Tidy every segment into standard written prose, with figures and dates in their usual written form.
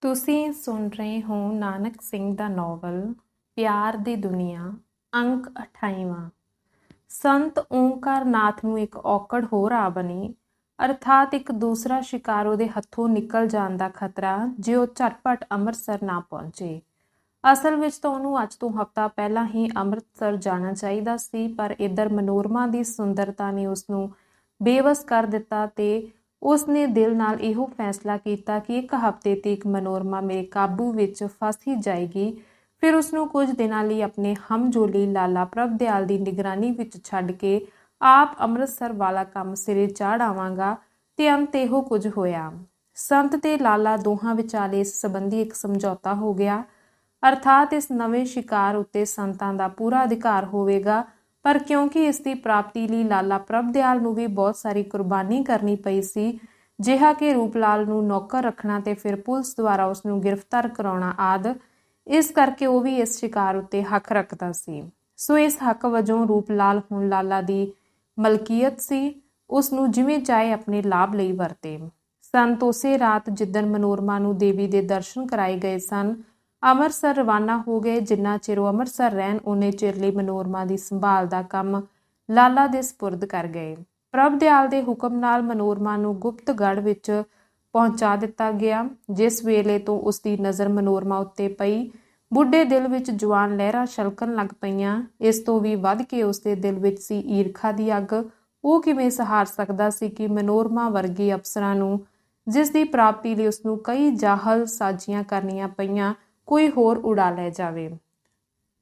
ਤੁਸੀਂ ਸੁਣ ਰਹੇ ਹੋ ਨਾਨਕ ਸਿੰਘ ਦਾ ਨਾਵਲ ਪਿਆਰ ਦੀ ਦੁਨੀਆ ਅੰਕ 28ਵਾਂ। ਸੰਤ ਓਂਕਾਰ ਨਾਥ ਨੂੰ ਇੱਕ ਔਕੜ ਹੋਰ ਆ ਬਣੀ, ਅਰਥਾਤ ਇੱਕ ਦੂਸਰਾ ਸ਼ਿਕਾਰ ਉਹਦੇ ਹੱਥੋਂ ਨਿਕਲ ਜਾਣ ਦਾ ਖਤਰਾ ਜੇ ਉਹ ਝਟਪਟ ਅੰਮ੍ਰਿਤਸਰ ਨਾ ਪਹੁੰਚੇ। ਅਸਲ ਵਿੱਚ ਤਾਂ ਉਹਨੂੰ ਅੱਜ ਤੋਂ ਹਫ਼ਤਾ ਪਹਿਲਾਂ ਹੀ ਅੰਮ੍ਰਿਤਸਰ ਜਾਣਾ ਚਾਹੀਦਾ ਸੀ, ਪਰ ਇੱਧਰ ਮਨੋਰਮਾ ਦੀ ਸੁੰਦਰਤਾ ਨੇ ਉਸਨੂੰ ਬੇਵਸ ਕਰ ਦਿੱਤਾ ਤੇ ਉਸਨੇ ਦਿਲ ਨਾਲ ਇਹੋ ਫੈਸਲਾ ਕੀਤਾ ਕਿ ਇੱਕ ਹਫ਼ਤੇ ਤੱਕ ਮਨੋਰਮਾ ਮੇਰੇ ਕਾਬੂ ਵਿੱਚ ਫਸ ਹੀ ਜਾਏਗੀ। ਫਿਰ ਉਸਨੂੰ ਕੁਝ ਦਿਨਾਂ ਲਈ ਆਪਣੇ ਹਮਜੋਲੀ ਲਾਲਾ ਪ੍ਰਭਦਿਆਲ ਦੀ ਨਿਗਰਾਨੀ ਵਿੱਚ ਛੱਡ ਕੇ ਆਪ ਅੰਮ੍ਰਿਤਸਰ ਵਾਲਾ ਕੰਮ ਸਿਰੇ ਚਾੜ ਆਵਾਂਗਾ ਤੇ ਅੰਤ ਇਹੋ ਕੁਝ ਹੋਇਆ। ਸੰਤ ਤੇ ਲਾਲਾ ਦੋਹਾਂ ਵਿਚਾਲੇ ਇਸ ਸੰਬੰਧੀ ਇੱਕ ਸਮਝੌਤਾ ਹੋ ਗਿਆ, ਅਰਥਾਤ ਇਸ ਨਵੇਂ ਸ਼ਿਕਾਰ ਉੱਤੇ ਸੰਤਾਂ ਦਾ ਪੂਰਾ ਅਧਿਕਾਰ ਹੋਵੇਗਾ, ਪਰ ਕਿਉਂਕਿ ਇਸ ਦੀ ਪ੍ਰਾਪਤੀ ਲਈ ਲਾਲਾ ਪ੍ਰਭਦਿਆਲ ਨੂੰ ਵੀ ਬਹੁਤ ਸਾਰੀ ਕੁਰਬਾਨੀ ਕਰਨੀ ਪਈ ਸੀ, ਜਿਹਾ ਕਿ ਰੂਪਲਾਲ ਨੂੰ ਨੌਕਰ ਰੱਖਣਾ ਤੇ ਫਿਰ ਪੁਲਿਸ ਦੁਆਰਾ ਉਸ ਨੂੰ ਗ੍ਰਿਫਤਾਰ ਕਰਾਉਣਾ ਆਦਿ, ਇਸ ਕਰਕੇ ਉਹ ਵੀ ਇਸ ਸ਼ਿਕਾਰ ਉੱਤੇ ਹੱਕ ਰੱਖਦਾ ਸੀ। ਸੋ ਇਸ ਹੱਕ ਵਜੋਂ ਰੂਪਲਾਲ ਹੁਣ ਲਾਲਾ ਦੀ ਮਲਕੀਅਤ ਸੀ, ਉਸ ਨੂੰ ਜਿਵੇਂ ਚਾਹੇ ਆਪਣੇ ਲਾਭ ਲਈ ਵਰਤੇ। ਸੰਤ ਉਸੇ ਰਾਤ ਜਿੱਦਣ ਮਨੋਰਮਾ ਨੂੰ ਦੇਵੀ ਦੇ ਦਰਸ਼ਨ ਕਰਾਏ ਗਏ ਸਨ, ਅੰਮ੍ਰਿਤਸਰ ਰਵਾਨਾ ਹੋ ਗਏ। ਜਿੰਨਾ ਚਿਰ ਉਹ ਅੰਮ੍ਰਿਤਸਰ ਰਹਿਣ ਉਨੇ ਚਿਰ ਲਈ ਮਨੋਰਮਾ ਦੀ ਸੰਭਾਲ ਦਾ ਕੰਮ ਲਾਲਾ ਦੇ ਸਪੁਰਦ ਕਰ ਗਏ। ਪ੍ਰਭਦਿਆਲ ਦੇ ਹੁਕਮ ਨਾਲ ਮਨੋਰਮਾ ਨੂੰ ਗੁਪਤਗੜ੍ਹ ਵਿੱਚ ਪਹੁੰਚਾ ਦਿੱਤਾ ਗਿਆ। ਜਿਸ ਵੇਲੇ ਤੋਂ ਉਸਦੀ ਨਜ਼ਰ ਮਨੋਰਮਾ ਉੱਤੇ ਪਈ, ਬੁੱਢੇ ਦਿਲ ਵਿੱਚ ਜਵਾਨ ਲਹਿਰਾਂ ਛਲਕਣ ਲੱਗ ਪਈਆਂ। ਇਸ ਤੋਂ ਵੀ ਵੱਧ ਕੇ ਉਸਦੇ ਦਿਲ ਵਿੱਚ ਸੀ ਈਰਖਾ ਦੀ ਅੱਗ। ਉਹ ਕਿਵੇਂ ਸਹਾਰ ਸਕਦਾ ਸੀ ਕਿ ਮਨੋਰਮਾ ਵਰਗੇ ਅਫਸਰਾਂ ਨੂੰ, ਜਿਸ ਦੀ ਪ੍ਰਾਪਤੀ ਲਈ ਉਸਨੂੰ ਕਈ ਜਾਹਲ ਸਾਜ਼ੀਆਂ ਕਰਨੀਆਂ ਪਈਆਂ, ਕੋਈ ਹੋਰ ਉਡਾ ਲੈ ਜਾਵੇ।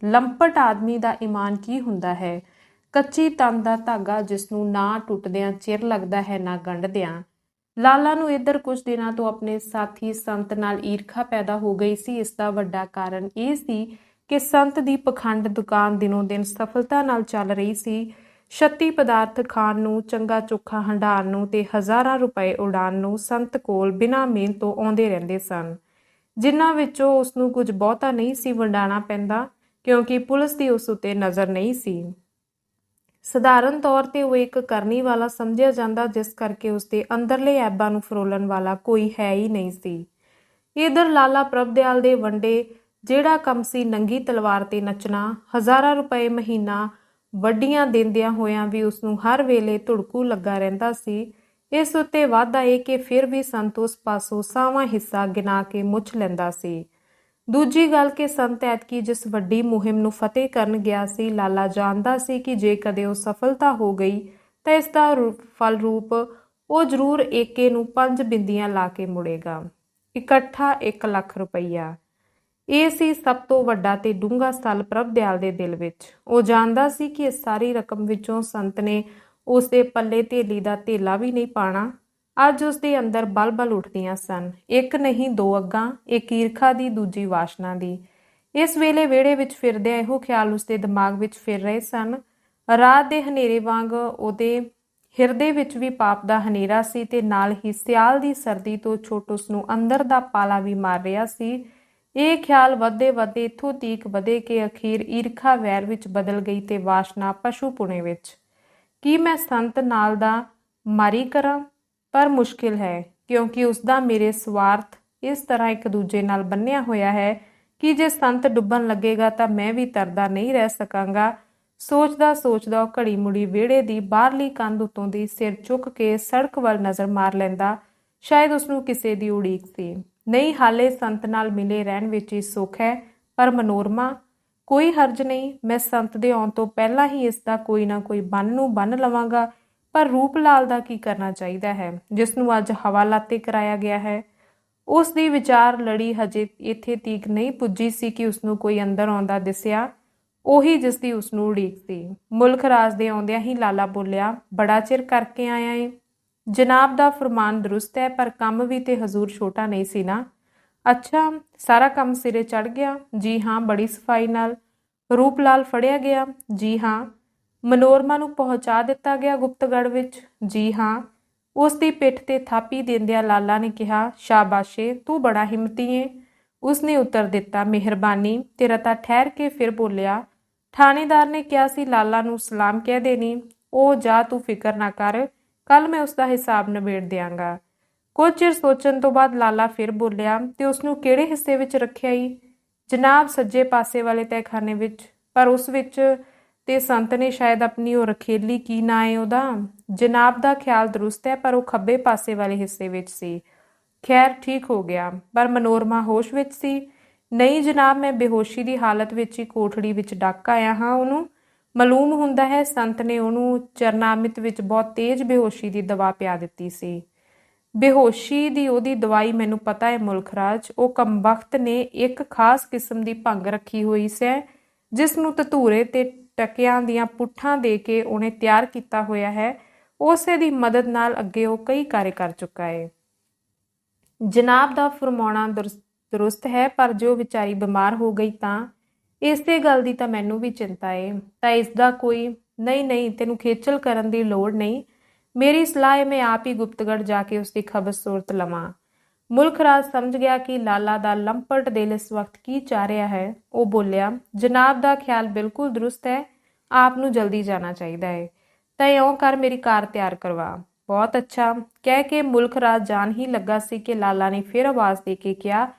ਲੰਪਟ ਆਦਮੀ ਦਾ ਈਮਾਨ ਕੀ ਹੁੰਦਾ ਹੈ? ਕੱਚੀ ਤਨ ਦਾ ਧਾਗਾ ਜਿਸ ਨੂੰ ਨਾ ਟੁੱਟਦਿਆਂ ਚਿਰ ਲੱਗਦਾ ਹੈ ਨਾ ਗੰਢਦਿਆਂ। ਲਾਲਾ ਨੂੰ ਇੱਧਰ ਕੁਝ ਦਿਨਾਂ ਤੋਂ ਆਪਣੇ ਸਾਥੀ ਸੰਤ ਨਾਲ ਈਰਖਾ ਪੈਦਾ ਹੋ ਗਈ ਸੀ। ਇਸ ਦਾ ਵੱਡਾ ਕਾਰਨ ਇਹ ਸੀ ਕਿ ਸੰਤ ਦੀ ਪਖੰਡ ਦੁਕਾਨ ਦਿਨੋਂ ਦਿਨ ਸਫਲਤਾ ਨਾਲ ਚੱਲ ਰਹੀ ਸੀ। ਛੱਤੀ ਪਦਾਰਥ ਖਾਣ ਨੂੰ, ਚੰਗਾ ਚੋਖਾ ਹੰਢਾਣ ਨੂੰ ਤੇ ਹਜ਼ਾਰਾਂ ਰੁਪਏ ਉਡਾਣ ਨੂੰ ਸੰਤ ਕੋਲ ਬਿਨਾਂ ਮਿਹਨਤ ਤੋਂ ਆਉਂਦੇ ਰਹਿੰਦੇ ਸਨ, ਜਿਨ੍ਹਾਂ ਵਿੱਚੋਂ ਉਸਨੂੰ ਕੁਝ ਬਹੁਤਾ ਨਹੀਂ ਸੀ ਵੰਡਾਣਾ ਪੈਂਦਾ, ਕਿਉਂਕਿ ਪੁਲਿਸ ਦੀ ਉਸ ਉੱਤੇ ਨਜ਼ਰ ਨਹੀਂ ਸੀ। ਸਧਾਰਨ ਤੌਰ ਤੇ ਉਹ ਇੱਕ ਕਰਨੀ ਵਾਲਾ ਸਮਝਿਆ ਜਾਂਦਾ, ਜਿਸ ਕਰਕੇ ਉਸਦੇ ਅੰਦਰਲੇ ਐਬਾਂ ਨੂੰ ਫਰੋਲਣ ਵਾਲਾ ਕੋਈ ਹੈ ਹੀ ਨਹੀਂ ਸੀ। ਇਧਰ ਲਾਲਾ ਪ੍ਰਭਦਿਆਲ ਦੇ ਵੰਡੇ ਜਿਹੜਾ ਕੰਮ ਸੀ ਨੰਗੀ ਤਲਵਾਰ ਤੇ ਨੱਚਣਾ, ਹਜ਼ਾਰਾਂ ਰੁਪਏ ਮਹੀਨਾ ਵੱਡੀਆਂ ਦਿੰਦਿਆਂ ਹੋਇਆਂ ਵੀ ਉਸਨੂੰ ਹਰ ਵੇਲੇ ਧੁੜਕੂ ਲੱਗਾ ਰਹਿੰਦਾ ਸੀ। ਇਸ ਉੱਤੇ ਵਾਧਾ ਇਹ ਕਿ ਫਿਰ ਵੀ ਸੰਤ ਉਸ ਪਾਸੋਂ ਸਾਵਾਂ ਹਿੱਸਾ ਗਿਣਾ ਕੇ ਮੁੱਚ ਲੈਂਦਾ ਸੀ। ਦੂਜੀ ਗੱਲ ਕਿ ਸੰਤ ਐਤਕੀ ਜਿਸ ਵੱਡੀ ਮੁਹਿੰਮ ਨੂੰ ਫਤਿਹ ਕਰਨ ਗਿਆ ਸੀ, ਲਾਲਾ ਜਾਣਦਾ ਸੀ ਕਿ ਜੇ ਕਦੇ ਉਹ ਸਫਲਤਾ ਹੋ ਗਈ ਤਾਂ ਇਸ ਦਾ ਫਲ ਰੂਪ ਉਹ ਜ਼ਰੂਰ ਏਕੇ ਨੂੰ 5 ਬਿੰਦੀਆਂ ਲਾ ਕੇ ਮੁੜੇਗਾ। ਇਕੱਠਾ 1 ਲੱਖ ਰੁਪਈਆ। ਇਹ ਸੀ ਸਭ ਤੋਂ ਵੱਡਾ ਤੇ ਡੂੰਘਾ ਸੱਲ ਪ੍ਰਭਦਿਆਲ ਦੇ ਦਿਲ ਵਿੱਚ। ਉਹ ਜਾਣਦਾ ਸੀ ਕਿ ਇਸ ਸਾਰੀ ਰਕਮ ਵਿੱਚੋਂ ਸੰਤ ਨੇ ਉਸਦੇ ਪੱਲੇ ਧੇਲੀ ਦਾ ਧੇਲਾ ਵੀ ਨਹੀਂ ਪਾਣਾ। ਅੱਜ ਉਸਦੇ ਅੰਦਰ ਬਲ-ਬਲ ਉੱਠਦੀਆਂ ਸਨ, ਇੱਕ ਨਹੀਂ 2 ਅੱਗਾਂ, ਇੱਕ ਈਰਖਾ ਦੀ, ਦੂਜੀ ਵਾਸ਼ਨਾ ਦੀ। ਇਸ ਵੇਲੇ ਵਿਹੜੇ ਵਿੱਚ ਫਿਰਦਿਆਂ ਇਹੋ ਖਿਆਲ ਉਸਦੇ ਦਿਮਾਗ ਵਿੱਚ ਫਿਰ ਰਹੇ ਸਨ। ਰਾਤ ਦੇ ਹਨੇਰੇ ਵਾਂਗ ਉਹਦੇ ਹਿਰਦੇ ਵਿੱਚ ਵੀ ਪਾਪ ਦਾ ਹਨੇਰਾ ਸੀ ਤੇ ਨਾਲ ਹੀ ਸਿਆਲ ਦੀ ਸਰਦੀ ਤੋਂ ਛੁੱਟ ਉਸਨੂੰ ਅੰਦਰ ਦਾ ਪਾਲਾ ਵੀ ਮਾਰ ਰਿਹਾ ਸੀ। ਇਹ ਖਿਆਲ ਵੱਧਦੇ ਇੱਥੋਂ ਤੀਕ ਵਧੇ ਕਿ ਅਖੀਰ ਈਰਖਾ ਵੈਰ ਵਿੱਚ ਬਦਲ ਗਈ ਤੇ ਵਾਸ਼ਨਾ ਪਸ਼ੂ ਪੁਣੇ ਵਿੱਚ। ਕੀ ਮੈਂ ਸੰਤ ਨਾਲ ਦਾ ਮਾਰੀ ਕਰਾਂ? ਪਰ ਮੁਸ਼ਕਿਲ ਹੈ, ਕਿਉਂਕਿ ਉਸਦਾ ਮੇਰੇ ਸਵਾਰਥ ਇਸ ਤਰ੍ਹਾਂ ਇੱਕ ਦੂਜੇ ਨਾਲ ਬੰਨਿਆ ਹੋਇਆ ਹੈ ਕਿ ਜੇ ਸੰਤ ਡੁੱਬਣ ਲੱਗੇਗਾ ਤਾਂ ਮੈਂ ਵੀ ਤਰਦਾ ਨਹੀਂ ਰਹਿ ਸਕਾਂਗਾ। ਸੋਚਦਾ ਉਹ ਘੜੀ ਮੁੜੀ ਵਿਹੜੇ ਦੀ ਬਾਹਰਲੀ ਕੰਧ ਉੱਤੋਂ ਦੀ ਸਿਰ ਚੁੱਕ ਕੇ ਸੜਕ ਵੱਲ ਨਜ਼ਰ ਮਾਰ ਲੈਂਦਾ। ਸ਼ਾਇਦ ਉਸਨੂੰ ਕਿਸੇ ਦੀ ਉਡੀਕ ਸੀ। ਨਹੀਂ, ਹਾਲੇ ਸੰਤ ਨਾਲ ਮਿਲੇ ਰਹਿਣ ਵਿੱਚ ਹੀ ਸੁੱਖ ਹੈ। ਪਰ ਮਨੋਰਮਾ? ਕੋਈ ਹਰਜ ਨਹੀਂ, ਮੈਂ ਸੰਤ ਦੇ ਆਉਣ ਤੋਂ ਪਹਿਲਾਂ ਹੀ ਇਸ ਦਾ ਕੋਈ ਨਾ ਕੋਈ ਬੰਨ ਲਵਾਂਗਾ। ਪਰ ਰੂਪਲਾਲ ਦਾ ਕੀ ਕਰਨਾ ਚਾਹੀਦਾ ਹੈ, ਜਿਸ ਨੂੰ ਅੱਜ ਹਵਾਲਾਤੇ ਕਰਾਇਆ ਗਿਆ ਹੈ? ਉਸ ਦੀ ਵਿਚਾਰ ਲੜੀ ਹਜੇ ਇੱਥੇ ਤੀਕ ਨਹੀਂ ਪੁੱਜੀ ਸੀ ਕਿ ਉਸਨੂੰ ਕੋਈ ਅੰਦਰ ਆਉਂਦਾ ਦਿਸਿਆ, ਉਹੀ ਜਿਸ ਦੀ ਉਸਨੂੰ ਉਡੀਕ ਸੀ। ਮੁਲਕ ਰਾਜ ਦੇ ਆਉਂਦਿਆਂ ਹੀ ਲਾਲਾ ਬੋਲਿਆ, ਬੜਾ ਚਿਰ ਕਰਕੇ ਆਇਆ ਏ। ਜਨਾਬ ਦਾ ਫਰਮਾਨ ਦਰੁਸਤ ਹੈ, ਪਰ ਕੰਮ ਵੀ ਤੇ ਹਜ਼ੂਰ ਛੋਟਾ ਨਹੀਂ ਸੀ ਨਾ। ਅੱਛਾ, ਸਾਰਾ ਕੰਮ ਸਿਰੇ ਚੜ ਗਿਆ? ਜੀ ਹਾਂ, ਬੜੀ ਸਫਾਈ ਨਾਲ। ਰੂਪਲਾਲ ਫੜਿਆ ਗਿਆ? ਜੀ ਹਾਂ। ਮਨੋਰਮਾ ਨੂੰ ਪਹੁੰਚਾ ਦਿੱਤਾ ਗਿਆ ਗੁਪਤਗੜ੍ਹ ਵਿੱਚ? ਜੀ ਹਾਂ। ਉਸ ਦੀ ਪਿੱਠ ਤੇ ਥਾਪੀ ਦਿੰਦਿਆਂ ਲਾਲਾ ਨੇ ਕਿਹਾ, ਸ਼ਾਬਾਸ਼ੇ, ਤੂੰ ਬੜਾ ਹਿੰਮਤੀ ਏ। ਉਸਨੇ ਉੱਤਰ ਦਿੱਤਾ, ਮਿਹਰਬਾਨੀ। ਤੇ ਰਤਾ ਠਹਿਰ ਕੇ ਫਿਰ ਬੋਲਿਆ, ਥਾਣੇਦਾਰ ਨੇ ਕਿਹਾ ਸੀ ਲਾਲਾ ਨੂੰ ਸਲਾਮ ਕਹਿ ਦੇਣੀ। ਉਹ ਜਾ, ਤੂੰ ਫਿਕਰ ਨਾ ਕਰ, ਕੱਲ ਮੈਂ ਉਸਦਾ ਹਿਸਾਬ ਨਿਬੇੜ ਦਿਆਂਗਾ। ਕੁਝ ਚਿਰ ਸੋਚਣ ਤੋਂ ਬਾਅਦ ਲਾਲਾ ਫਿਰ ਬੋਲਿਆ, ਤੇ ਉਸਨੂੰ ਕਿਹੜੇ ਹਿੱਸੇ ਵਿੱਚ ਰੱਖਿਆ ਈ? ਜਨਾਬ, ਸੱਜੇ ਪਾਸੇ ਵਾਲੇ ਤਹਿਖਾਨੇ ਵਿੱਚ। ਪਰ ਉਸ ਵਿੱਚ ਤੇ ਸੰਤ ਨੇ ਸ਼ਾਇਦ ਆਪਣੀ ਉਹ ਰਖੇਲੀ, ਕੀ ਨਾਂ ਏ ਉਹਦਾ? ਜਨਾਬ ਦਾ ਖਿਆਲ ਦਰੁਸਤ ਹੈ, ਪਰ ਉਹ ਖੱਬੇ ਪਾਸੇ ਵਾਲੇ ਹਿੱਸੇ ਵਿੱਚ ਸੀ। ਖੈਰ, ਠੀਕ ਹੋ ਗਿਆ। ਪਰ ਮਨੋਰਮਾ ਹੋਸ਼ ਵਿੱਚ ਸੀ? ਨਹੀਂ ਜਨਾਬ, ਮੈਂ ਬੇਹੋਸ਼ੀ ਦੀ ਹਾਲਤ ਵਿੱਚ ਹੀ ਕੋਠੜੀ ਵਿੱਚ ਡੱਕ ਆਇਆ ਹਾਂ ਉਹਨੂੰ। ਮਾਲੂਮ ਹੁੰਦਾ ਹੈ ਸੰਤ ਨੇ ਉਹਨੂੰ ਚਰਨਾਮਿਤ ਵਿੱਚ ਬਹੁਤ ਤੇਜ਼ ਬੇਹੋਸ਼ੀ ਦੀ ਦਵਾ ਪਿਆ ਦਿੱਤੀ ਸੀ। ਬੇਹੋਸ਼ੀ ਦੀ ਉਹਦੀ ਦਵਾਈ ਮੈਨੂੰ ਪਤਾ ਹੈ ਮੁਲਖਰਾਜ। ਉਹ ਕਮਬਖਤ ਨੇ ਇੱਕ ਖਾਸ ਕਿਸਮ ਦੀ ਭੰਗ ਰੱਖੀ ਹੋਈ ਸੈ, ਜਿਸ ਨੂੰ ਧਤੂਰੇ ਤੇ ਟਕਿਆਂ ਦੀਆਂ ਪੁੱਠਾਂ ਦੇ ਕੇ ਉਹਨੇ ਤਿਆਰ ਕੀਤਾ ਹੋਇਆ ਹੈ। ਉਸੇ ਦੀ ਮਦਦ ਨਾਲ ਅੱਗੇ ਉਹ ਕਈ ਕਾਰੇ ਕਰ ਚੁੱਕਾ ਹੈ। ਜਨਾਬ ਦਾ ਫਰਮਾਉਣਾ ਦਰੁਸਤ ਹੈ, ਪਰ ਜੋ ਵਿਚਾਰੀ ਬਿਮਾਰ ਹੋ ਗਈ ਤਾਂ ਇਸੇ ਗੱਲ ਦੀ ਤਾਂ ਮੈਨੂੰ ਵੀ ਚਿੰਤਾ ਏ। ਤਾਂ ਇਸ ਦਾ ਕੋਈ ਨਹੀਂ, ਤੈਨੂੰ ਖੇਚਲ ਕਰਨ ਦੀ ਲੋੜ ਨਹੀਂ। ਮੇਰੀ ਸਲਾਹ ਹੈ ਮੈਂ ਆਪ ਹੀ ਗੁਪਤਗੜ੍ਹ ਜਾ ਕੇ ਉਸਦੀ ਖਬਰ ਸੂਰਤ ਲਵਾਂ। ਮੁਲਖਰਾਜ ਸਮਝ ਗਿਆ ਕਿ ਲਾਲਾ ਦਾ ਲੰਪਟ ਦਿਲ ਇਸ ਵਕਤ ਕੀ ਚਾਹ ਰਿਹਾ ਹੈ। ਉਹ ਬੋਲਿਆ, ਜਨਾਬ ਦਾ ਖਿਆਲ ਬਿਲਕੁਲ ਦਰੁਸਤ ਹੈ। ਆਪ ਨੂੰ ਜਲਦੀ ਜਾਣਾ ਚਾਹੀਦਾ ਹੈ। ਤਾਂ ਇਉਂ ਕਰ, ਮੇਰੀ ਕਾਰ ਤਿਆਰ ਕਰਵਾ। ਬਹੁਤ ਅੱਛਾ, ਕਹਿ ਕੇ ਮੁਲਖਰਾਜ ਜਾਣ ਹੀ ਲੱਗਾ ਸੀ ਕਿ ਲਾਲਾ ਨੇ ਫਿਰ ਆਵਾਜ਼ ਦੇ ਕੇ ਕਿਹਾ,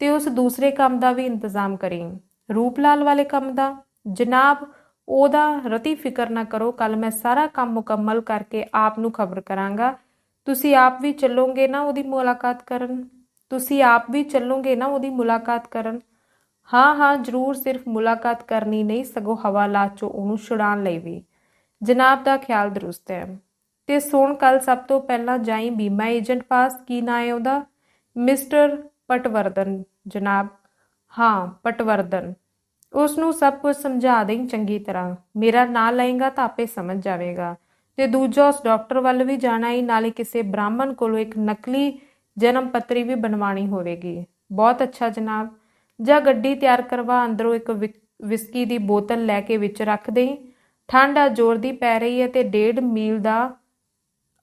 ਤੇ ਉਸ ਦੂਸਰੇ ਕੰਮ ਦਾ ਵੀ ਇੰਤਜ਼ਾਮ ਕਰੀ। ਰੂਪ ਲਾਲ ਵਾਲੇ ਕੰਮ ਦਾ? ਜਨਾਬ, ਉਹਦਾ ਰਤੀ ਫਿਕਰ ਨਾ ਕਰੋ। ਕੱਲ ਮੈਂ ਸਾਰਾ ਕੰਮ ਮੁਕੰਮਲ ਕਰਕੇ ਆਪ ਨੂੰ ਖਬਰ ਕਰਾਂਗਾ। ਤੁਸੀਂ ਆਪ ਵੀ ਚੱਲੋਗੇ ਨਾ ਉਹਦੀ ਮੁਲਾਕਾਤ ਕਰਨ? ਹਾਂ, ਜ਼ਰੂਰ। ਸਿਰਫ ਮੁਲਾਕਾਤ ਕਰਨੀ ਨਹੀਂ, ਸਗੋਂ ਹਵਾਲਾਤ ਚੋਂ ਉਹਨੂੰ ਛੁਡਾਉਣ ਲਈ ਵੀ। ਜਨਾਬ ਦਾ ਖਿਆਲ ਦਰੁਸਤ ਹੈ। ਤੇ ਸੁਣ, ਕੱਲ ਸਭ ਤੋਂ ਪਹਿਲਾਂ ਜਾਈ ਬੀਮਾ ਏਜੰਟ ਪਾਸ। ਕੀ ਨਾਂ ਹੈ ਉਹਦਾ? ਮਿਸਟਰ ਪਟਵਰਧਨ ਜਨਾਬ। ਹਾਂ, ਪਟਵਰਧਨ। ਉਸਨੂੰ ਸਭ ਕੁਝ ਸਮਝਾ ਦੇਈਂ ਚੰਗੀ ਤਰ੍ਹਾਂ। ਮੇਰਾ ਨਾਂ ਲਏਗਾ ਤਾਂ ਆਪੇ ਸਮਝ ਜਾਵੇਗਾ। ਤੇ ਦੂਜਾ, ਉਸ ਡਾਕਟਰ ਵੱਲ ਵੀ ਜਾਣਾ ਈ, ਨਾਲੇ ਕਿਸੇ ਬ੍ਰਾਹਮਣ ਕੋਲੋਂ ਇੱਕ ਨਕਲੀ ਜਨਮ ਪੱਤਰੀ ਵੀ ਬਣਵਾਣੀ ਹੋਵੇਗੀ। ਬਹੁਤ ਅੱਛਾ ਜਨਾਬ। ਜਾਂ ਗੱਡੀ ਤਿਆਰ ਕਰਵਾ, ਅੰਦਰੋਂ ਇੱਕ ਵਿਸਕੀ ਦੀ ਬੋਤਲ ਲੈ ਕੇ ਵਿੱਚ ਰੱਖ ਦੇਈਂ। ਠੰਡ ਆ ਜ਼ੋਰ ਦੀ ਪੈ ਰਹੀ ਹੈ ਤੇ 1.5 ਮੀਲ ਦਾ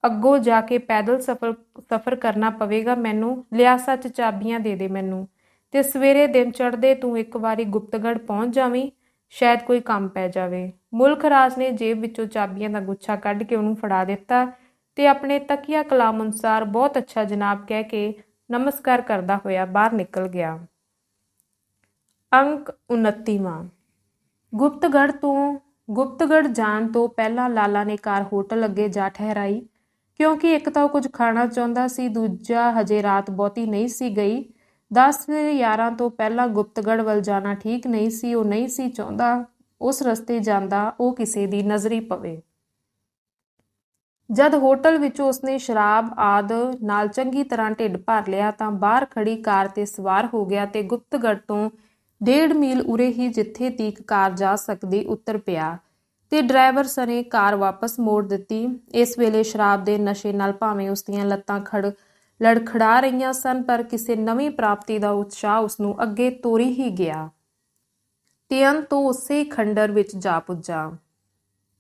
ਅੱਗੋਂ ਜਾ ਕੇ ਪੈਦਲ ਸਫ਼ਰ ਕਰਨਾ ਪਵੇਗਾ ਮੈਨੂੰ। ਲਿਆ ਸੱਚ, ਚਾਬੀਆਂ ਦੇ ਦੇ ਮੈਨੂੰ। ਤੇ ਸਵੇਰੇ ਦਿਨ ਚੜ੍ਹਦੇ ਤੂੰ ਇੱਕ ਵਾਰੀ ਗੁਪਤਗੜ੍ਹ ਪਹੁੰਚ ਜਾਵੀਂ, ਸ਼ਾਇਦ ਕੋਈ ਕੰਮ ਪੈ ਜਾਵੇ। ਮੁਲਖਰਾਜ ਨੇ ਜੇਬ ਵਿੱਚੋਂ ਚਾਬੀਆਂ ਦਾ ਗੁੱਛਾ ਕੱਢ ਕੇ ਉਹਨੂੰ ਫੜਾ ਦਿੱਤਾ ਤੇ ਆਪਣੇ ਤਕੀਆ ਕਲਾਮ ਅਨੁਸਾਰ ਬਹੁਤ ਅੱਛਾ ਜਨਾਬ ਕਹਿ ਕੇ ਨਮਸਕਾਰ ਕਰਦਾ ਹੋਇਆ ਬਾਹਰ ਨਿਕਲ ਗਿਆ। ਅੰਕ 29ਵਾਂ। ਗੁਪਤਗੜ੍ਹ ਜਾਣ ਤੋਂ ਪਹਿਲਾਂ ਲਾਲਾ ਨੇ ਕਾਰ ਹੋਟਲ ਅੱਗੇ ਜਾ ਠਹਿਰਾਈ, ਕਿਉਂਕਿ ਇੱਕ ਤਾਂ ਉਹ ਕੁਝ ਖਾਣਾ ਚਾਹੁੰਦਾ ਸੀ, ਦੂਜਾ ਹਜੇ ਰਾਤ ਬਹੁਤੀ ਨਹੀਂ ਸੀ ਗਈ। 10-11 ਤੋਂ ਪਹਿਲਾਂ ਗੁਪਤਗੜ੍ਹ ਵੱਲ ਜਾਣਾ ਠੀਕ ਨਹੀਂ ਸੀ। ਉਹ ਨਹੀਂ ਸੀ ਚਾਹੁੰਦਾ ਉਸ ਰਸਤੇ ਜਾਂਦਾ ਉਹ ਕਿਸੇ ਦੀ ਨਜ਼ਰੀ ਪਵੇ। ਜਦ ਹੋਟਲ ਵਿੱਚੋਂ ਉਸਨੇ ਸ਼ਰਾਬ ਆਦਿ ਨਾਲ ਚੰਗੀ ਤਰ੍ਹਾਂ ਢਿੱਡ ਭਰ ਲਿਆ ਤਾਂ ਬਾਹਰ ਖੜੀ ਕਾਰ ਤੇ ਸਵਾਰ ਹੋ ਗਿਆ ਤੇ ਗੁਪਤਗੜ੍ਹ ਤੋਂ 1.5 ਮੀਲ ਉਰੇ ਹੀ, ਜਿੱਥੇ ਤੀਕ ਕਾਰ ਜਾ ਸਕਦੀ, ਉੱਤਰ ਪਿਆ ਤੇ ਡਰਾਈਵਰ ਸਣੇ ਕਾਰ ਵਾਪਸ ਮੋੜ ਦਿੱਤੀ। ਇਸ ਵੇਲੇ ਸ਼ਰਾਬ ਦੇ ਨਸ਼ੇ ਨਾਲ ਭਾਵੇਂ ਉਸਦੀਆਂ ਲੱਤਾਂ ਲੜਖੜਾ ਰਹੀਆਂ ਸਨ, ਪਰ ਕਿਸੇ ਨਵੀਂ ਪ੍ਰਾਪਤੀ ਦਾ ਉਤਸ਼ਾਹ ਉਸਨੂੰ ਅੱਗੇ ਤੋਰੀ ਹੀ ਗਿਆ ਤੇ ਅੰਤ ਤੋਂ ਉਸੇ ਖੰਡਰ ਵਿੱਚ ਜਾ ਪੁੱਜਾ।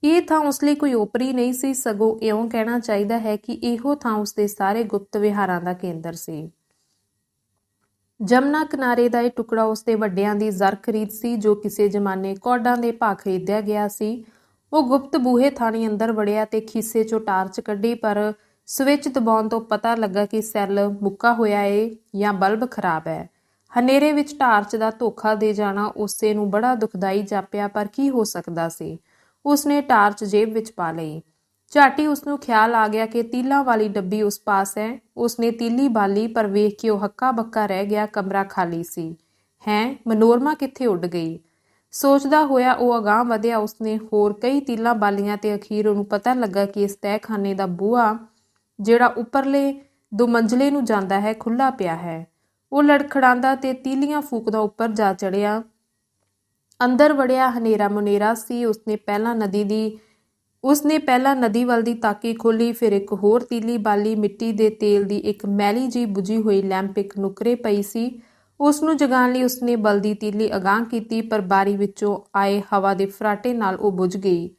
ਇਹ ਥਾਂ ਉਸ ਲਈ ਕੋਈ ਓਪਰੀ ਨਹੀਂ ਸੀ, ਸਗੋਂ ਇਉਂ ਕਹਿਣਾ ਚਾਹੀਦਾ ਹੈ ਕਿ ਇਹੋ ਥਾਂ ਉਸਦੇ ਸਾਰੇ ਗੁਪਤ ਵਿਹਾਰਾਂ ਦਾ ਕੇਂਦਰ ਸੀ। ਜਮਨਾ ਕਿਨਾਰੇ ਦਾ ਇਹ ਟੁਕੜਾ ਉਸਦੇ ਵੱਡਿਆਂ ਦੀ ਜ਼ਰ ਖਰੀਦ ਸੀ, ਜੋ ਕਿਸੇ ਜ਼ਮਾਨੇ ਕੌਡਾਂ ਦੇ ਭਾਅ ਖਰੀਦਿਆ ਗਿਆ ਸੀ। ਉਹ ਗੁਪਤ ਬੂਹੇ ਥਾਣੀ ਅੰਦਰ ਵੜਿਆ ਤੇ ਖੀਸੇ ਚੋਂ ਟਾਰਚ ਕੱਢੀ, ਪਰ ਸਵਿੱਚ ਦਬਾਉਣ ਤੋਂ ਪਤਾ ਲੱਗਾ ਕਿ ਸੈੱਲ ਮੁੱਕਾ ਹੋਇਆ ਏ ਜਾਂ ਬਲਬ ਖਰਾਬ ਹੈ। ਹਨੇਰੇ ਵਿੱਚ ਟਾਰਚ ਦਾ ਧੋਖਾ ਦੇ ਜਾਣਾ ਉਸੇ ਨੂੰ ਬੜਾ ਦੁਖਦਾਈ ਜਾਪਿਆ, ਪਰ ਕੀ ਹੋ ਸਕਦਾ ਸੀ। ਉਸਨੇ ਟਾਰਚ ਜੇਬ ਵਿੱਚ ਪਾ ਲਈ। ਝਾਟੀ ਉਸਨੂੰ ਖਿਆਲ ਆ ਗਿਆ ਕਿ ਤੀਲਾਂ ਵਾਲੀ ਡੱਬੀ ਉਸ ਪਾਸ ਹੈ। ਉਸਨੇ ਤੀਲੀ ਬਾਲੀ, ਪਰ ਵੇਖ ਕੇ ਉਹ ਹੱਕਾ ਬੱਕਾ ਰਹਿ ਗਿਆ। ਕਮਰਾ ਖਾਲੀ ਸੀ। ਮਨੋਰਮਾ ਕਿੱਥੇ ਉੱਡ ਗਈ? ਸੋਚਦਾ ਹੋਇਆ ਉਹ ਅਗਾਂਹ ਵਧਿਆ। ਉਸਨੇ ਹੋਰ ਕਈ ਤੀਲਾਂ ਬਾਲੀਆਂ ਤੇ ਅਖੀਰ ਉਹਨੂੰ ਪਤਾ ਲੱਗਾ ਕਿ ਇਸ ਤਹਿਖਾਨੇ ਦਾ ਬੂਹਾ, ਜਿਹੜਾ ਉੱਪਰਲੇ 2 ਮੰਜ਼ਲੇ ਨੂੰ ਜਾਂਦਾ ਹੈ, ਖੁੱਲ੍ਹਾ ਪਿਆ ਹੈ। ਉਹ ਲੜਖੜਾਂਦਾ ਤੇ ਤੀਲੀਆਂ ਫੂਕਦਾ ਉੱਪਰ ਜਾ ਚੜ੍ਹਿਆ। ਅੰਦਰ ਵੜਿਆ। ਹਨੇਰਾ ਮੁਨੇਰਾ ਸੀ। ਉਸਨੇ ਪਹਿਲਾਂ ਨਦੀ ਵੱਲ ਦੀ ਤਾਕੀ ਖੋਲ੍ਹੀ, ਫਿਰ ਇੱਕ ਹੋਰ ਤੀਲੀ ਬਾਲੀ। ਮਿੱਟੀ ਦੇ ਤੇਲ ਦੀ ਇੱਕ ਮੈਲੀ ਜਿਹੀ ਬੁਝੀ ਹੋਈ ਲੈਂਪ ਇੱਕ ਨੁੱਕਰੇ ਪਈ ਸੀ। ਉਸਨੂੰ ਜਗਾਉਣ ਲਈ ਉਸਨੇ ਬਲਦੀ ਤੀਲੀ ਅਗਾਂਹ ਕੀਤੀ, ਪਰ ਬਾਰੀ ਵਿੱਚੋਂ ਆਏ ਹਵਾ ਦੇ ਫਰਾਟੇ ਨਾਲ ਉਹ ਬੁਝ ਗਈ।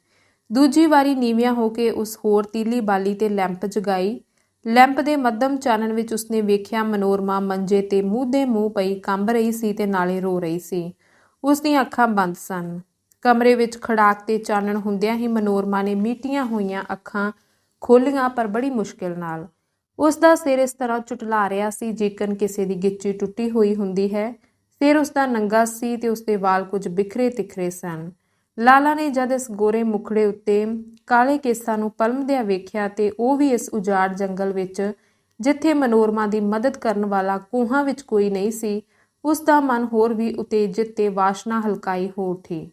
ਦੂਜੀ ਵਾਰੀ ਨੀਵਿਆਂ ਹੋ ਕੇ ਉਸ ਹੋਰ ਤੀਲੀ ਬਾਲੀ ਤੇ ਲੈਂਪ ਜਗਾਈ। ਲੈਂਪ ਦੇ ਮੱਧਮ ਚਾਨਣ ਵਿੱਚ ਉਸਨੇ ਵੇਖਿਆ ਮਨੋਰਮਾ ਮੰਜੇ ਤੇ ਮੂੰਹ ਦੇ ਮੂੰਹ ਪਈ ਕੰਬ ਰਹੀ ਸੀ ਤੇ ਨਾਲੇ ਰੋ ਰਹੀ ਸੀ। ਉਸਦੀਆਂ ਅੱਖਾਂ ਬੰਦ ਸਨ। ਕਮਰੇ ਵਿੱਚ ਖੜਾਕ ਤੇ ਚਾਨਣ ਹੁੰਦਿਆਂ ਹੀ ਮਨੋਰਮਾ ਨੇ ਮੀਟੀਆਂ ਹੋਈਆਂ ਅੱਖਾਂ ਖੋਲ੍ਹੀਆਂ, ਪਰ ਬੜੀ ਮੁਸ਼ਕਿਲ ਨਾਲ। ਉਸ ਦਾ ਸਿਰ ਇਸ ਤਰ੍ਹਾਂ ਝੁਟਲਾ ਰਿਹਾ ਸੀ ਜੇਕਰ ਕਿਸੇ ਦੀ ਗਿੱਚੀ ਟੁੱਟੀ ਹੋਈ ਹੁੰਦੀ ਹੈ। ਸਿਰ ਉਸ ਦਾ ਨੰਗਾ ਸੀ ਤੇ ਉਸ ਦੇ ਵਾਲ ਕੁਝ ਬਿਖਰੇ ਤਿਖਰੇ ਸਨ। ਲਾਲਾ ਨੇ ਜਦ ਇਸ ਗੋਰੇ ਮੁਖੜੇ ਉੱਤੇ ਕਾਲੇ ਕੇਸਾਂ ਨੂੰ ਪਲਮਦਿਆਂ ਵੇਖਿਆ ਤੇ ਉਹ ਵੀ ਇਸ ਉਜਾੜ ਜੰਗਲ ਵਿੱਚ, ਜਿੱਥੇ ਮਨੋਰਮਾ ਦੀ ਮਦਦ ਕਰਨ ਵਾਲਾ ਕੋਹਾਂ ਵਿੱਚ ਕੋਈ ਨਹੀਂ ਸੀ, ਉਸ ਦਾ ਮਨ ਹੋਰ ਵੀ ਉਤੇਜਿਤ ਤੇ ਵਾਸ਼ਨਾ ਹਲਕਾਈ ਹੋ ਉੱਠੀ।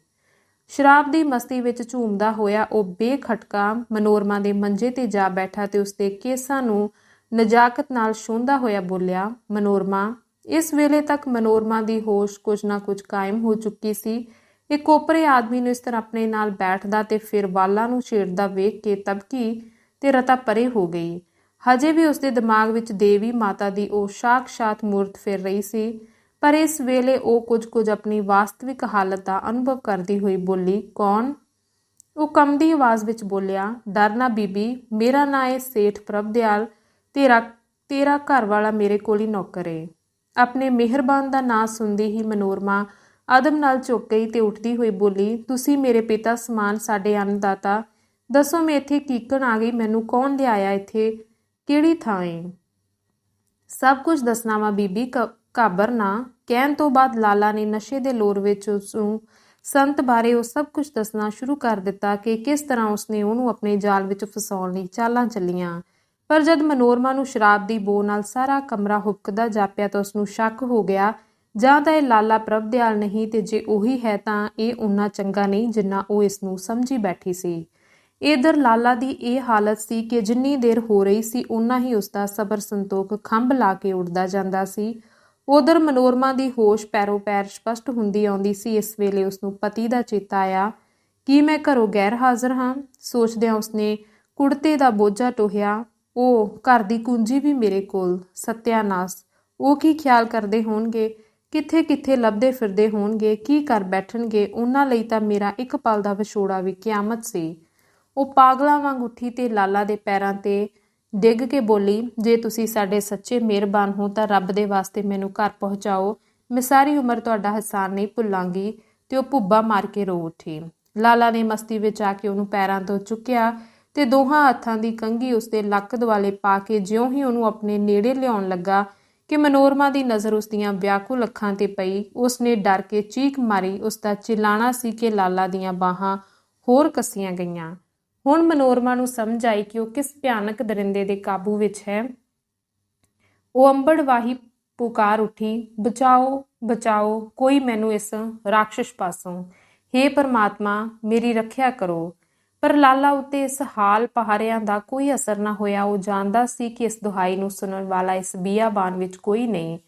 ਸ਼ਰਾਬ ਦੀ ਮਸਤੀ ਵਿੱਚ ਝੂਮਦਾ ਹੋਇਆ ਉਹ ਬੇਖਟਕਾ ਮਨੋਰਮਾ ਦੇ ਮੰਜੇ ਤੇ ਜਾ ਬੈਠਾ ਤੇ ਉਸਦੇ ਕੇਸਾਂ ਨੂੰ ਨਜ਼ਾਕਤ ਨਾਲ ਛੂੰਹਦਾ ਹੋਇਆ ਬੋਲਿਆ, ਮਨੋਰਮਾ। ਇਸ ਵੇਲੇ ਤੱਕ ਮਨੋਰਮਾ ਦੀ ਹੋਸ਼ ਕੁਝ ਨਾ ਕੁਝ ਕਾਇਮ ਹੋ ਚੁੱਕੀ ਸੀ। ਇੱਕ ਓਪਰੇ ਆਦਮੀ ਨੂੰ ਇਸ ਤਰ੍ਹਾਂ ਆਪਣੇ ਨਾਲ ਬੈਠਦਾ ਤੇ ਫਿਰ ਵਾਲਾਂ ਨੂੰ ਛੇੜਦਾ ਵੇਖ ਕੇ ਤਬਕੀ ਤੇ ਰਤਾ ਪਰੇ ਹੋ ਗਈ। ਹਜੇ ਵੀ ਉਸਦੇ ਦਿਮਾਗ ਵਿੱਚ ਦੇਵੀ ਮਾਤਾ ਦੀ ਉਹ ਸਾਕਸ਼ਾਤ ਮੂਰਤ ਫਿਰ ਰਹੀ ਸੀ, ਪਰ ਇਸ ਵੇਲੇ ਉਹ ਕੁਝ ਆਪਣੀ ਵਾਸਤਵਿਕ ਹਾਲਤ ਦਾ ਅਨੁਭਵ ਕਰਦੀ ਹੋਈ ਬੋਲੀ, ਕੌਣ? ਉਹ ਕੰਬਦੀ ਆਵਾਜ਼ ਵਿੱਚ ਬੋਲਿਆ, ਡਰ ਨਾ ਬੀਬੀ, ਮੇਰਾ ਨਾਂ ਹੈ ਸੇਠ ਪ੍ਰਭਦਿਆਲ। ਤੇਰਾ ਘਰ ਵਾਲਾ ਮੇਰੇ ਕੋਲ ਹੀ ਨੌਕਰ ਏ। ਆਪਣੇ ਮਿਹਰਬਾਨ ਦਾ ਨਾਂ ਸੁਣਦੀ ਹੀ ਮਨੋਰਮਾ ਅਦਮ ਨਾਲ ਝੁਕ ਗਈ ਤੇ ਉੱਠਦੀ ਹੋਈ ਬੋਲੀ, ਤੁਸੀਂ ਮੇਰੇ ਪਿਤਾ ਸਮਾਨ, ਸਾਡੇ ਅੰਨਦਾਤਾ, ਦੱਸੋ ਮੈਂ ਇੱਥੇ ਕੀਕਣ ਆ ਗਈ? ਮੈਨੂੰ ਕੌਣ ਲਿਆਇਆ ਇੱਥੇ? ਕਿਹੜੀ ਥਾਂ ਏ? ਸਭ ਕੁਝ ਦੱਸਣਾ ਵਾ ਬੀਬੀ, ਘਾਬਰ ਨਾ। ਕਹਿਣ ਤੋਂ ਬਾਅਦ ਲਾਲਾ ਨੇ ਨਸ਼ੇ ਦੇ ਲੋਰ ਵਿੱਚ ਉਸਨੂੰ ਸੰਤ ਬਾਰੇ ਉਹ ਸਭ ਕੁਝ ਦੱਸਣਾ ਸ਼ੁਰੂ ਕਰ ਦਿੱਤਾ ਕਿ ਕਿਸ ਤਰ੍ਹਾਂ ਉਸਨੇ ਉਹਨੂੰ ਆਪਣੇ ਜਾਲ ਵਿੱਚ ਫਸਾਉਣ ਲਈ ਚਾਲਾਂ ਚੱਲੀਆਂ। ਪਰ ਜਦ ਮਨੋਰਮਾ ਨੂੰ ਸ਼ਰਾਬ ਦੀ ਬੋ ਨਾਲ ਸਾਰਾ ਕਮਰਾ ਹੁਬਕਦਾ ਜਾਪਿਆ ਤਾਂ ਉਸਨੂੰ ਸ਼ੱਕ ਹੋ ਗਿਆ, ਜਾਂ ਤਾਂ ਇਹ ਲਾਲਾ ਪ੍ਰਭਦਿਆਲ ਨਹੀਂ ਤੇ ਜੇ ਉਹੀ ਹੈ ਤਾਂ ਇਹ ਓਨਾ ਚੰਗਾ ਨਹੀਂ ਜਿੰਨਾ ਉਹ ਇਸ ਨੂੰ ਸਮਝੀ ਬੈਠੀ ਸੀ। ਇਧਰ ਲਾਲਾ ਦੀ ਇਹ ਹਾਲਤ ਸੀ ਕਿ ਜਿੰਨੀ ਦੇਰ ਹੋ ਰਹੀ ਸੀ ਓਨਾ ਹੀ ਉਸਦਾ ਸਬਰ ਸੰਤੋਖ ਖੰਭ ਲਾ ਕੇ ਉੱਡਦਾ ਜਾਂਦਾ ਸੀ। ਉਧਰ ਮਨੋਰਮਾ ਦੀ ਹੋਸ਼ ਪੈਰੋਂ ਪੈਰ ਸਪਸ਼ਟ ਹੁੰਦੀ ਆਉਂਦੀ ਸੀ। ਇਸ ਵੇਲੇ ਉਸਨੂੰ ਪਤੀ ਦਾ ਚੇਤਾ ਆਇਆ। ਕੀ ਮੈਂ ਘਰੋਂ ਗੈਰ ਹਾਜ਼ਰ ਹਾਂ? ਸੋਚਦਿਆਂ ਉਸਨੇ ਕੁੜਤੇ ਦਾ ਬੋਝਾ ਟੋਹਿਆ। ਉਹ ਘਰ ਦੀ ਕੁੰਜੀ ਵੀ ਮੇਰੇ ਕੋਲ। ਸਤਿਆਨਾਸ, ਉਹ ਕੀ ਖਿਆਲ ਕਰਦੇ ਹੋਣਗੇ? ਕਿੱਥੇ ਕਿੱਥੇ ਲੱਭਦੇ ਫਿਰਦੇ ਹੋਣਗੇ? ਕੀ ਕਰ ਬੈਠਣਗੇ? ਉਹਨਾਂ ਲਈ ਤਾਂ ਮੇਰਾ ਇੱਕ ਪਲ ਦਾ ਵਿਛੋੜਾ ਵੀ ਕਿਆਮਤ ਸੀ। ਉਹ ਪਾਗਲਾਂ ਵਾਂਗ ਉੱਠੀ ਤੇ ਲਾਲਾ ਦੇ ਪੈਰਾਂ ਤੇ ਡਿੱਗ ਕੇ ਬੋਲੀ, ਜੇ ਤੁਸੀਂ ਸਾਡੇ ਸੱਚੇ ਮਿਹਰਬਾਨ ਹੋ ਤਾਂ ਰੱਬ ਦੇ ਵਾਸਤੇ ਮੈਨੂੰ ਘਰ ਪਹੁੰਚਾਓ। ਮੈਂ ਸਾਰੀ ਉਮਰ ਤੁਹਾਡਾ ਅਹਿਸਾਨ ਨਹੀਂ ਭੁੱਲਾਂਗੀ। ਤੇ ਉਹ ਭੁੱਬਾ ਮਾਰ ਕੇ ਰੋ ਉੱਠੀ। ਲਾਲਾ ਨੇ ਮਸਤੀ ਵਿੱਚ ਆ ਕੇ ਉਹਨੂੰ ਪੈਰਾਂ ਤੋਂ ਚੁੱਕਿਆ ਤੇ ਦੋਹਾਂ ਹੱਥਾਂ ਦੀ ਕੰਘੀ ਉਸਦੇ ਲੱਕ ਦੁਆਲੇ ਪਾ ਕੇ ਜਿਉਂ ਹੀ ਉਹਨੂੰ ਆਪਣੇ ਨੇੜੇ ਲਿਆਉਣ ਲੱਗਾ ਕਿ ਮਨੋਰਮਾ ਦੀ ਨਜ਼ਰ ਉਸਦੀਆਂ ਵਿਆਕੁਲ ਅੱਖਾਂ ਤੇ ਪਈ। ਉਸਨੇ ਡਰ ਕੇ ਚੀਕ ਮਾਰੀ। ਉਸਦਾ ਚਿਲਾਣਾ ਸੀ ਕਿ ਲਾਲਾ ਦੀਆਂ ਬਾਹਾਂ ਹੋਰ ਕੱਸੀਆਂ ਗਈਆਂ। ਹੁਣ ਮਨੋਰਮਾ ਨੂੰ ਸਮਝ ਆਈ ਕਿ ਉਹ ਕਿਸ ਭਿਆਨਕ ਦਰਿੰਦੇ ਦੇ ਕਾਬੂ ਵਿੱਚ ਹੈ। ਉਹ ਅੰਬੜ ਵਾਹੀ ਪੁਕਾਰ ਉੱਠੀ, ਬਚਾਓ ਬਚਾਓ, ਕੋਈ ਮੈਨੂੰ ਇਸ ਰਾਖਸ਼ ਪਾਸੋਂ। ਹੇ ਪਰਮਾਤਮਾ, ਮੇਰੀ ਰੱਖਿਆ ਕਰੋ। ਪਰ ਲਾਲਾ ਉੱਤੇ ਇਸ ਹਾਲ ਪਹਾਰਿਆਂ ਦਾ ਕੋਈ ਅਸਰ ਨਾ ਹੋਇਆ। ਉਹ ਜਾਣਦਾ ਸੀ ਕਿ ਇਸ ਦੁਹਾਈ ਨੂੰ ਸੁਣਨ ਵਾਲਾ ਇਸ ਬੀਆਬਾਨ ਵਿੱਚ ਕੋਈ ਨਹੀਂ।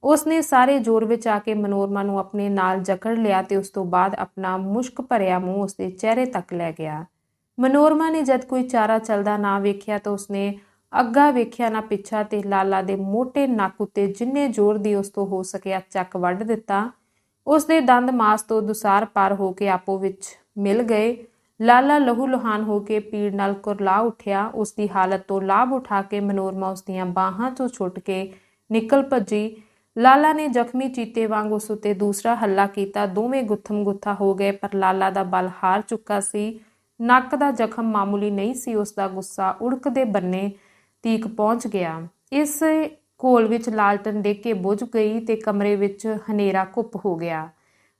ਉਸਨੇ ਸਾਰੇ ਜ਼ੋਰ ਵਿੱਚ ਆ ਕੇ ਮਨੋਰਮਾ ਨੂੰ ਆਪਣੇ ਨਾਲ ਜਕੜ ਲਿਆ ਤੇ ਉਸ ਤੋਂ ਬਾਅਦ ਆਪਣਾ ਮੁਸ਼ਕ ਭਰਿਆ ਮੂੰਹ ਉਸਦੇ ਚਿਹਰੇ ਤੱਕ ਲੈ ਗਿਆ। ਮਨੋਰਮਾ ਨੇ ਜਦ ਕੋਈ ਚਾਰਾ ਚੱਲਦਾ ਨਾ ਵੇਖਿਆ ਤਾਂ ਉਸਨੇ ਅੱਗਾ ਵੇਖਿਆ ਨਾ ਪਿੱਛਾ ਤੇ ਲਾਲਾ ਦੇ ਮੋਟੇ ਨੱਕ ਉੱਤੇ ਜਿੰਨੇ ਜ਼ੋਰ ਦੀ ਉਸ ਤੋਂ ਹੋ ਸਕਿਆ ਚੱਕ ਵੱਢ ਦਿੱਤਾ। ਉਸਦੇ ਦੰਦ ਮਾਸ ਤੋਂ ਦੁਸਾਰ ਪਾਰ ਹੋ ਕੇ ਆਪੋ ਵਿੱਚ ਮਿਲ ਗਏ। ਲਾਲਾ ਲਹੂ ਲੁਹਾਨ ਹੋ ਕੇ ਪੀੜ ਨਾਲ ਕੁਰਲਾ ਉੱਠਿਆ। ਉਸਦੀ ਹਾਲਤ ਤੋਂ ਲਾਭ ਉਠਾ ਕੇ ਮਨੋਰਮਾ ਉਸਦੀਆਂ ਬਾਹਾਂ ਤੋਂ ਛੁੱਟ ਕੇ ਨਿਕਲ ਭੱਜੀ। ਲਾਲਾ ਨੇ ਜ਼ਖਮੀ ਚੀਤੇ ਵਾਂਗ ਉਸ ਉੱਤੇ ਦੂਸਰਾ ਹੱਲਾ ਕੀਤਾ। ਦੋਵੇਂ ਗੁੱਥਮ ਗੁੱਥਾ ਹੋ ਗਏ, ਪਰ ਲਾਲਾ ਦਾ ਬਲ ਹਾਰ ਚੁੱਕਾ ਸੀ। ਨੱਕ ਦਾ ਜ਼ਖਮ ਮਾਮੂਲੀ ਨਹੀਂ ਸੀ। ਉਸਦਾ ਗੁੱਸਾ ਉੜਕਦੇ ਬੰਨੇ ਤੀਕ ਪਹੁੰਚ ਗਿਆ। ਇਸ ਘੋਲ ਵਿੱਚ ਲਾਲਟਨ ਡਿੱਗ ਕੇ ਬੁਝ ਗਈ ਤੇ ਕਮਰੇ ਵਿੱਚ ਹਨੇਰਾ ਘੁੱਪ ਹੋ ਗਿਆ।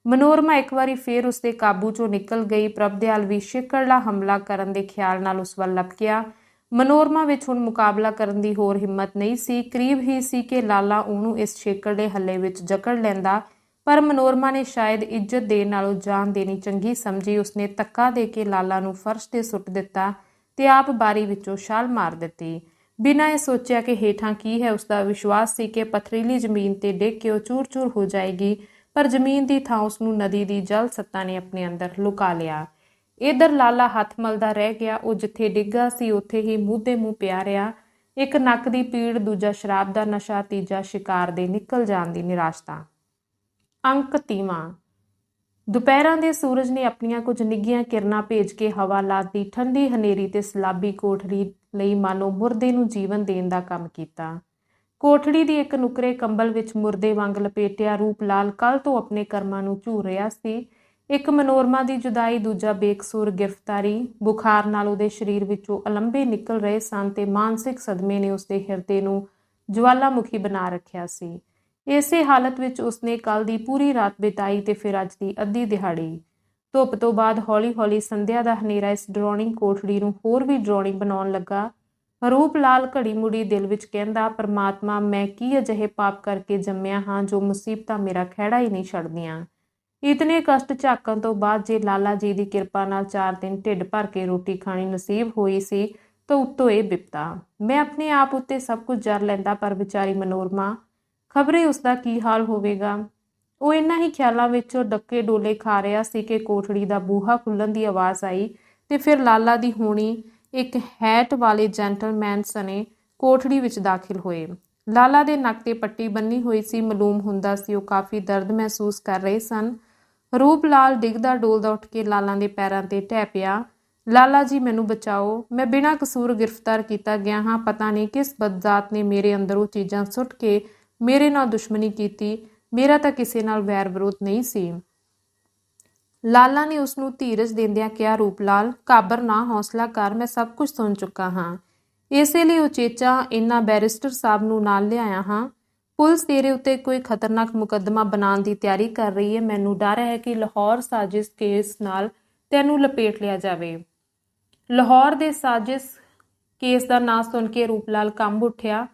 ਮਨੋਰਮਾ ਇੱਕ ਵਾਰੀ ਫੇਰ ਉਸਦੇ ਕਾਬੂ ਚੋਂ ਨਿਕਲ ਗਈ। ਪ੍ਰਭਦਿਆਲ ਵੀ ਛਿੱਕੜਲਾ ਹਮਲਾ ਕਰਨ ਦੇ ਖਿਆਲ ਨਾਲ ਉਸ ਵੱਲ ਲਪਕਿਆ। ਮਨੋਰਮਾ ਵਿੱਚ ਹੁਣ ਮੁਕਾਬਲਾ ਕਰਨ ਦੀ ਹੋਰ ਹਿੰਮਤ ਨਹੀਂ ਸੀ। ਕਰੀਬ ਹੀ ਸੀ ਕਿ ਲਾਲਾ ਉਹਨੂੰ ਇਸ ਛੇਕੜਲੇ ਹੱਲੇ ਵਿੱਚ ਜਕੜ ਲੈਂਦਾ, ਪਰ ਮਨੋਰਮਾ ਨੇ ਸ਼ਾਇਦ ਇੱਜ਼ਤ ਦੇਣ ਨਾਲੋਂ ਜਾਨ ਦੇਣੀ ਚੰਗੀ ਸਮਝੀ। ਉਸਨੇ ਧੱਕਾ ਦੇ ਕੇ ਲਾਲਾ ਨੂੰ ਫਰਸ਼ ਤੇ ਸੁੱਟ ਦਿੱਤਾ ਤੇ ਆਪ ਬਾਰੀ ਵਿੱਚੋਂ ਛਾਲ ਮਾਰ ਦਿੱਤੀ। ਬਿਨਾਂ ਇਹ ਸੋਚਿਆ ਕਿ ਹੇਠਾਂ ਕੀ ਹੈ। ਉਸਦਾ ਵਿਸ਼ਵਾਸ ਸੀ ਕਿ ਪਥਰੀਲੀ ਜ਼ਮੀਨ ਤੇ ਡਿੱਗ ਕੇ ਉਹ ਚੂਰ-ਚੂਰ ਹੋ ਜਾਏਗੀ, ਪਰ ਜ਼ਮੀਨ ਦੀ ਥਾਂ ਉਸਨੂੰ ਨਦੀ ਦੀ ਜਲ ਸੱਤਾ ਨੇ ਆਪਣੇ ਅੰਦਰ ਲੁਕਾ ਲਿਆ। ਇਧਰ ਲਾਲਾ ਹੱਥ ਮਲਦਾ ਰਹਿ ਗਿਆ। ਉਹ ਜਿੱਥੇ ਡਿੱਗਾ ਸੀ ਉੱਥੇ ਹੀ ਮੂੰਹ ਮੂੰਹ ਪਿਆ ਰਿਹਾ। ਇੱਕ ਨੱਕ ਦੀ ਪੀੜ, ਦੂਜਾ ਸ਼ਰਾਬ ਦਾ ਨਸ਼ਾ, ਤੀਜਾ ਸ਼ਿਕਾਰ ਦੇ ਨਿਕਲ ਜਾਣ ਦੀ ਨਿਰਾਸ਼ਤਾ। ਅੰਕ 30ਵਾਂ। ਦੁਪਹਿਰਾਂ ਦੇ ਸੂਰਜ ਨੇ ਆਪਣੀਆਂ ਕੁਝ ਨਿੱਘੀਆਂ ਕਿਰਨਾਂ ਭੇਜ ਕੇ ਹਵਾ ਲਾਤੀ। ਠੰਡੀ ਹਨੇਰੀ ਤੇ ਸਲਾਬੀ ਕੋਠੜੀ ਲਈ ਮਾਨੋ ਮੁਰਦੇ ਨੂੰ ਜੀਵਨ ਦੇਣ ਦਾ ਕੰਮ ਕੀਤਾ। ਕੋਠੜੀ ਦੀ ਇੱਕ ਨੁਕਰੇ ਕੰਬਲ ਵਿੱਚ ਮੁਰਦੇ ਵਾਂਗ ਲਪੇਟਿਆ ਰੂਪ ਲਾਲ ਕੱਲ ਤੋਂ ਆਪਣੇ ਕਰਮਾਂ ਨੂੰ ਝੂਰ ਰਿਹਾ ਸੀ। ਇੱਕ ਮਨੋਰਮਾ ਦੀ ਜੁਦਾਈ, ਦੂਜਾ ਬੇਕਸੂਰ ਗ੍ਰਿਫਤਾਰੀ। ਬੁਖਾਰ ਨਾਲ ਉਹਦੇ ਸਰੀਰ ਵਿੱਚੋਂ ਅਲੰਭੇ ਨਿਕਲ ਰਹੇ ਸਨ ਤੇ ਮਾਨਸਿਕ ਸਦਮੇ ਨੇ ਉਸਦੇ ਹਿਰਦੇ ਨੂੰ ਜਵਾਲਾਮੁਖੀ ਬਣਾ ਰੱਖਿਆ ਸੀ। ਇਸੇ ਹਾਲਤ ਵਿੱਚ ਉਸਨੇ ਕੱਲ ਦੀ ਪੂਰੀ ਰਾਤ ਬਿਤਾਈ ਤੇ ਫਿਰ ਅੱਜ ਦੀ ਅੱਧੀ ਦਿਹਾੜੀ। ਧੁੱਪ ਤੋਂ ਬਾਅਦ ਹੌਲੀ-ਹੌਲੀ ਸੰਧਿਆ ਦਾ ਹਨੇਰਾ ਇਸ ਡਰਾਉਣੀ ਕੋਠੜੀ ਨੂੰ ਹੋਰ ਵੀ ਡਰਾਉਣੀ ਬਣਾਉਣ ਲੱਗਾ। ਰੂਪ ਲਾਲ ਘੜੀ ਮੁੜੀ ਦਿਲ ਵਿੱਚ ਕਹਿੰਦਾ, ਪਰਮਾਤਮਾ, ਮੈਂ ਕੀ ਅਜਿਹੇ ਪਾਪ ਕਰਕੇ ਜੰਮਿਆ ਹਾਂ ਜੋ ਮੁਸੀਬਤਾਂ ਮੇਰਾ ਖਹਿੜਾ ਹੀ ਨਹੀਂ ਛੱਡਦੀਆਂ। ਇਤਨੇ ਕਸ਼ਟ ਝਾਕਣ ਤੋਂ ਬਾਅਦ ਜੇ ਲਾਲਾ ਜੀ ਦੀ ਕਿਰਪਾ ਨਾਲ 4 ਦਿਨ ਢਿੱਡ ਭਰ ਕੇ ਰੋਟੀ ਖਾਣੀ ਨਸੀਬ ਹੋਈ ਸੀ ਤਾਂ ਉੱਤੋਂ ਇਹ ਬਿਪਤਾ। ਮੈਂ ਆਪਣੇ ਆਪ ਉੱਤੇ ਸਭ ਕੁਝ ਜਰ ਲੈਂਦਾ, ਪਰ ਵਿਚਾਰੀ ਮਨੋਰਮਾ, ਖਬਰੇ ਉਸਦਾ ਕੀ ਹਾਲ ਹੋਵੇਗਾ। ਉਹ ਇਹਨਾਂ ਹੀ ਖਿਆਲਾਂ ਵਿੱਚੋਂ ਡੱਕੇ ਡੋਲੇ ਖਾ ਰਿਹਾ ਸੀ ਕਿ ਕੋਠੜੀ ਦਾ ਬੂਹਾ ਖੁੱਲ੍ਹਣ ਦੀ ਆਵਾਜ਼ ਆਈ ਤੇ ਫਿਰ ਲਾਲਾ ਦੀ ਹੋਣੀ ਇੱਕ ਹੈਟ ਵਾਲੇ ਜੈਂਟਲਮੈਨ ਸਣੇ ਕੋਠੜੀ ਵਿੱਚ ਦਾਖਲ ਹੋਏ। ਲਾਲਾ ਦੇ ਨੱਕ ਤੇ ਪੱਟੀ ਬੰਨੀ ਹੋਈ ਸੀ। ਮਾਲੂਮ ਹੁੰਦਾ ਸੀ ਉਹ ਕਾਫੀ ਦਰਦ ਮਹਿਸੂਸ ਕਰ ਰਹੇ ਸਨ। ਰੂਪ ਲਾਲ ਡਿੱਗਦਾ ਡੋਲਦਾ ਉੱਠ ਕੇ ਲਾਲਾ ਦੇ ਪੈਰਾਂ ਤੇ ਢਹਿ ਪਿਆ। ਲਾਲਾ ਜੀ, ਮੈਨੂੰ ਬਚਾਓ, ਮੈਂ ਬਿਨਾਂ ਕਸੂਰ ਗ੍ਰਿਫਤਾਰ ਕੀਤਾ ਗਿਆ ਹਾਂ। ਪਤਾ ਨਹੀਂ ਕਿਸ ਬਦਜ਼ਾਤ ਨੇ ਮੇਰੇ ਅੰਦਰ ਉਹ ਚੀਜ਼ਾਂ ਸੁੱਟ ਕੇ ਮੇਰੇ ਨਾਲ ਦੁਸ਼ਮਣੀ ਕੀਤੀ। ਮੇਰਾ ਤਾਂ ਕਿਸੇ ਨਾਲ ਵੈਰ ਵਿਰੋਧ ਨਹੀਂ ਸੀ। ਲਾਲਾ ਨੇ ਉਸਨੂੰ ਧੀਰਜ ਦਿੰਦਿਆਂ ਕਿਹਾ, ਰੂਪ ਲਾਲ, ਘਾਬਰ ਨਾ, ਹੌਸਲਾ ਕਰ, ਮੈਂ ਸਭ ਕੁਝ ਸੁਣ ਚੁੱਕਾ ਹਾਂ। ਇਸੇ ਲਈ ਉਚੇਚਾ ਇਹਨਾਂ ਬੈਰਿਸਟਰ ਸਾਹਿਬ ਨੂੰ ਨਾਲ ਲਿਆਇਆ ਹਾਂ। ਪੁਲਿਸ ਤੇਰੇ ਉੱਤੇ ਕੋਈ ਖਤਰਨਾਕ ਮੁਕੱਦਮਾ ਬਣਾਉਣ ਦੀ ਤਿਆਰੀ ਕਰ ਰਹੀ ਹੈ। ਮੈਨੂੰ ਡਰ ਹੈ ਕਿ ਲਾਹੌਰ ਸਾਜ਼ਿਸ਼ ਕੇਸ ਨਾਲ ਤੈਨੂੰ ਲਪੇਟ ਲਿਆ ਜਾਵੇ। ਲਾਹੌਰ ਦੇ ਸਾਜ਼ਿਸ਼ ਕੇਸ ਦਾ ਨਾਂ ਸੁਣ ਕੇ ਰੂਪ ਲਾਲ ਕੰਬ ਉੱਠਿਆ।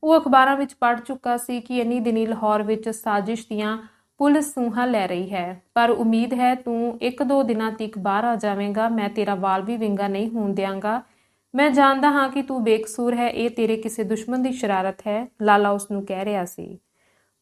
ਉਹ ਅਖਬਾਰਾਂ ਵਿੱਚ ਪੜ੍ਹ ਚੁੱਕਾ ਸੀ ਕਿ ਇੰਨੀ ਦਿਨੀ ਲਾਹੌਰ ਵਿੱਚ ਸਾਜ਼ਿਸ਼ ਦੀਆਂ ਪੁਲਿਸ ਸੂਹਾਂ ਲੈ ਰਹੀ ਹੈ। ਪਰ ਉਮੀਦ ਹੈ ਤੂੰ 1-2 ਦਿਨਾਂ ਤੱਕ ਬਾਹਰ ਆ ਜਾਵੇਂਗਾ। ਮੈਂ ਤੇਰਾ ਵਾਲ ਵੀ ਵਿੰਗਾ ਨਹੀਂ ਹੋਣ ਦਿਆਂਗਾ। ਮੈਂ ਜਾਣਦਾ ਹਾਂ ਕਿ ਤੂੰ ਬੇਕਸੂਰ ਹੈ। ਇਹ ਤੇਰੇ ਕਿਸੇ ਦੁਸ਼ਮਣ ਦੀ ਸ਼ਰਾਰਤ ਹੈ, ਲਾਲਾ ਉਸ ਨੂੰ ਕਹਿ ਰਿਹਾ ਸੀ।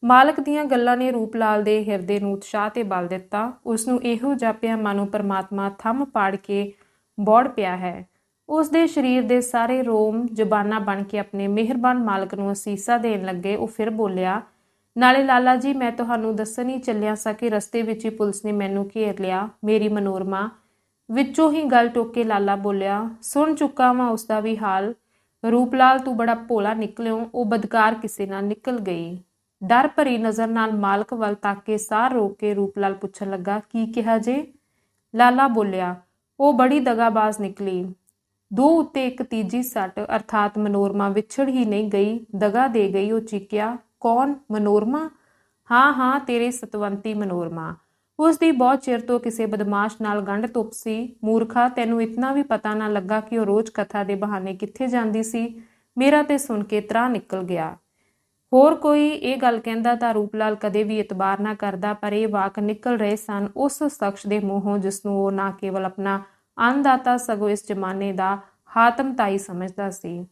ਮਾਲਕ ਦੀਆਂ ਗੱਲਾਂ ਨੇ ਰੂਪ ਲਾਲ ਦੇ ਹਿਰਦੇ ਨੂੰ ਉਤਸ਼ਾਹ ਤੇ ਬਲ ਦਿੱਤਾ। ਉਸ ਨੂੰ ਇਹੋ ਜਾਪਿਆ ਮਾਨੋ ਪਰਮਾਤਮਾ ਥੰਮ ਪਾੜ ਕੇ ਬੋੜ ਪਿਆ ਹੈ। ਉਸ ਦੇ ਸਰੀਰ ਦੇ ਸਾਰੇ ਰੋਮ ਜ਼ਬਾਨਾਂ ਬਣ ਕੇ ਆਪਣੇ ਮਿਹਰਬਾਨ ਮਾਲਕ ਨੂੰ ਅਸੀਸਾਂ ਦੇਣ ਲੱਗੇ। ਉਹ ਫਿਰ ਬੋਲਿਆ, ਨਾਲੇ ਲਾਲਾ ਜੀ, ਮੈਂ ਤੁਹਾਨੂੰ ਦੱਸਣ ਹੀ ਚੱਲਿਆ ਸਾਂ ਕਿ ਰਸਤੇ ਵਿੱਚ ਹੀ ਪੁਲਿਸ ਨੇ ਮੈਨੂੰ ਘੇਰ ਲਿਆ। ਮੇਰੀ ਮਨੋਰਮਾ, ਵਿੱਚੋਂ ਹੀ ਗੱਲ ਟੋਕ ਕੇ ਲਾਲਾ ਬੋਲਿਆ, ਸੁਣ ਚੁੱਕਾ ਵਾਂ ਉਸਦਾ ਵੀ ਹਾਲ। ਰੂਪ ਲਾਲ, ਤੂੰ ਬੜਾ ਭੋਲਾ ਨਿਕਲਿਓ। ਉਹ ਬਦਕਾਰ ਕਿਸੇ ਨਾਲ ਨਿਕਲ ਗਈ। ਡਰ ਭਰੀ ਨਜ਼ਰ ਨਾਲ ਮਾਲਕ ਵੱਲ ਤੱਕ ਕੇ ਸਾਹ ਰੋਕ ਕੇ ਰੂਪ ਲਾਲ ਪੁੱਛਣ ਲੱਗਾ, ਕੀ ਕਿਹਾ ਜੇ? ਲਾਲਾ ਬੋਲਿਆ, ਉਹ ਬੜੀ ਦਗਾਬਾਜ਼ ਨਿਕਲੀ। 2 ਉੱਤੇ ਇੱਕ ਤੀਜੀ ਸੱਟ, ਅਰਥਾਤ ਮਨੋਰਮਾ ਵਿਛੜ ਹੀ ਨਹੀਂ ਗਈ, ਦਗਾ ਦੇ ਗਈ। ਉਹ ਚੀਕਿਆ, ਕੌਣ? ਮਨੋਰਮਾ? ਹਾਂ ਹਾਂ, ਤੇਰੀ ਸਤਵੰਤੀ ਮਨੋਰਮਾ। ਉਸ ਦੀ ਬਹੁਤ ਚਿਰ ਤੋਂ ਕਿਸੇ ਬਦਮਾਸ਼ ਨਾਲ ਗੰਢ ਤੁੱਪ ਸੀ। ਮੂਰਖਾ, ਤੈਨੂੰ ਇਤਨਾ ਵੀ ਪਤਾ ਨਾ ਲੱਗਾ ਕਿ ਉਹ ਰੋਜ਼ ਕਥਾ ਦੇ ਬਹਾਨੇ ਕਿੱਥੇ ਜਾਂਦੀ ਸੀ। ਮੇਰਾ ਤੇ ਸੁਣ ਕੇ ਤਰਾਹ ਨਿਕਲ ਗਿਆ। ਹੋਰ ਕੋਈ ਇਹ ਗੱਲ ਕਹਿੰਦਾ ਤਾਂ ਰੂਪ ਲਾਲ ਕਦੇ ਵੀ ਇਤਬਾਰ ਨਾ ਕਰਦਾ, ਪਰ ਇਹ ਵਾਕ ਨਿਕਲ ਰਹੇ ਸਨ ਉਸ ਸ਼ਖਸ ਦੇ ਮੂੰਹੋਂ ਜਿਸਨੂੰ ਉਹ ਨਾ ਕੇਵਲ ਆਪਣਾ ਅੰਨਦਾਤਾ ਸਗੋਂ ਇਸ ਜ਼ਮਾਨੇ ਦਾ ਹਾਤਮਤਾਈ ਸਮਝਦਾ ਸੀ।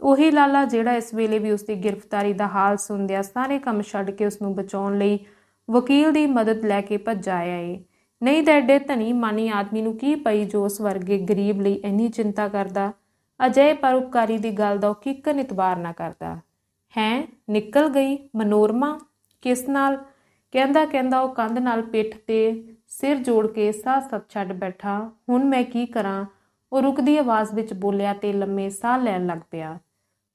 ਉਹੀ ਲਾਲਾ ਜਿਹੜਾ ਇਸ ਵੇਲੇ ਵੀ ਉਸਦੀ ਗ੍ਰਿਫਤਾਰੀ ਦਾ ਹਾਲ ਸੁਣਦਿਆਂ ਸਾਰੇ ਕੰਮ ਛੱਡ ਕੇ ਉਸਨੂੰ ਬਚਾਉਣ ਲਈ ਵਕੀਲ ਦੀ ਮਦਦ ਲੈ ਕੇ ਭੱਜ ਆਇਆ ਏ। ਨਹੀਂ ਤਾਂ ਐਡੇ ਧਨੀ ਮਾਨੀ ਆਦਮੀ ਨੂੰ ਕੀ ਪਈ ਜੋ ਉਸ ਵਰਗੇ ਗਰੀਬ ਲਈ ਇੰਨੀ ਚਿੰਤਾ ਕਰਦਾ। ਅਜਿਹੇ ਪਰਉਪਕਾਰੀ ਦੀ ਗੱਲ ਦਾ ਉਹ ਕਿੱਕਰ ਇਤਬਾਰ ਨਾ ਕਰਦਾ। ਹੈਂ, ਨਿਕਲ ਗਈ ਮਨੋਰਮਾ? ਕਿਸ ਨਾਲ? ਕਹਿੰਦਾ ਕਹਿੰਦਾ ਉਹ ਕੰਧ ਨਾਲ ਪਿੱਠ ਤੇ ਸਿਰ ਜੋੜ ਕੇ ਸਾਹ ਸੱਤ ਛੱਡ ਬੈਠਾ। ਹੁਣ ਮੈਂ ਕੀ ਕਰਾਂ? ਉਹ ਰੁਕਦੀ ਆਵਾਜ਼ ਵਿੱਚ ਬੋਲਿਆ ਤੇ ਲੰਮੇ ਸਾਹ ਲੈਣ ਲੱਗ ਪਿਆ।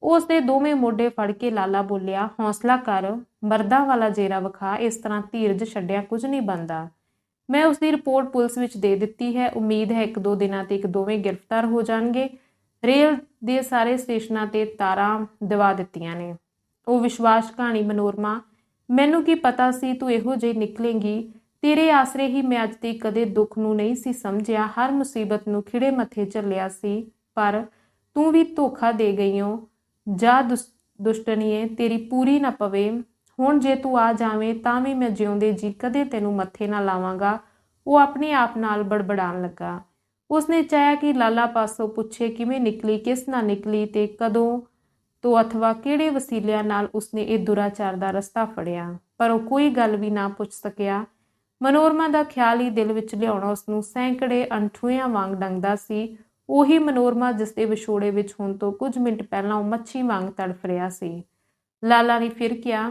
ਉਸ ਦੇ ਦੋਵੇਂ ਮੋਢੇ ਫੜ ਕੇ ਲਾਲਾ ਬੋਲਿਆ, ਹੌਸਲਾ ਕਰ, ਮਰਦਾਂ ਵਾਲਾ ਜੇਰਾ ਵਿਖਾ। ਇਸ ਤਰ੍ਹਾਂ ਧੀਰਜ ਛੱਡਿਆ ਕੁਝ ਨਹੀਂ ਬਣਦਾ। ਮੈਂ ਉਸ ਦੀ ਰਿਪੋਰਟ ਪੁਲਿਸ ਵਿੱਚ ਦੇ ਦਿੱਤੀ ਹੈ। ਉਮੀਦ ਹੈ 1-2 ਦਿਨਾਂ ਤੱਕ ਦੋਵੇਂ ਗ੍ਰਿਫਤਾਰ ਹੋ ਜਾਣਗੇ। ਰੇਲ ਦੇ ਸਾਰੇ ਸਟੇਸ਼ਨਾਂ ਤੇ ਤਾਰਾਂ ਦਵਾ ਦਿੱਤੀਆਂ ਨੇ। ਉਹ ਵਿਸ਼ਵਾਸ ਕਹਾਣੀ ਮਨੋਰਮਾ, ਮੈਨੂੰ ਕੀ ਪਤਾ ਸੀ ਤੂੰ ਇਹੋ ਜਿਹੀ ਨਿਕਲੇਂਗੀ। ਤੇਰੇ ਆਸਰੇ ਹੀ ਮੈਂ ਅੱਜ ਤੱਕ ਕਦੇ ਦੁੱਖ ਨੂੰ ਨਹੀਂ ਸੀ ਸਮਝਿਆ, ਹਰ ਮੁਸੀਬਤ ਨੂੰ ਖਿੜੇ ਮੱਥੇ ਝੱਲਿਆ ਸੀ। ਪਰ ਤੂੰ ਵੀ ਧੋਖਾ ਦੇ ਗਈ ਓ। ਜਾ ਦੁਸ਼ਟਣੀਏ, ਤੇਰੀ ਪੂਰੀ ਨਾ ਪਵੇ। ਹੁਣ ਜੇ ਤੂੰ ਆ ਜਾਵੇਂ ਤਾਂ ਵੀ ਮੈਂ ਜਿਉਂਦੇ ਜੀ ਕਦੇ ਤੈਨੂੰ ਮੱਥੇ ਨਾ ਲਾਵਾਂਗਾ। ਉਹ ਆਪਣੇ ਆਪ ਨਾਲ ਬੜਬੜਾਉਣ ਲੱਗਾ। ਉਸਨੇ ਚਾਹਿਆ ਕਿ ਲਾਲਾ ਪਾਸੋਂ ਪੁੱਛੇ ਕਿਵੇਂ ਨਿਕਲੀ, ਕਿਸ ਨਾਲ ਨਿਕਲੀ ਤੇ ਕਦੋਂ ਤੋਂ ਅਥਵਾ ਕਿਹੜੇ ਵਸੀਲਿਆਂ ਨਾਲ ਉਸਨੇ ਇਹ ਦੁਰਾਚਾਰ ਦਾ ਰਸਤਾ ਫੜਿਆ, ਪਰ ਉਹ ਕੋਈ ਗੱਲ ਵੀ ਨਾ ਪੁੱਛ ਸਕਿਆ। ਮਨੋਰਮਾ ਦਾ ਖਿਆਲ ਹੀ ਦਿਲ ਵਿੱਚ ਲਿਆਉਣਾ ਉਸਨੂੰ ਸੈਂਕੜੇ ਅਣਠੂਇਆਂ ਵਾਂਗ ਡੰਗਦਾ ਸੀ। ਉਹੀ ਮਨੋਰਮਾ ਜਿਸ ਦੇ ਵਿਛੋੜੇ ਵਿੱਚ ਹੁਣ ਤੋਂ ਕੁਝ ਮਿੰਟ ਪਹਿਲਾਂ ਉਹ ਮੱਛੀ ਵਾਂਗ ਤੜਫ ਰਿਹਾ ਸੀ। ਲਾਲਾ ਨੇ ਫਿਰ ਕਿਹਾ,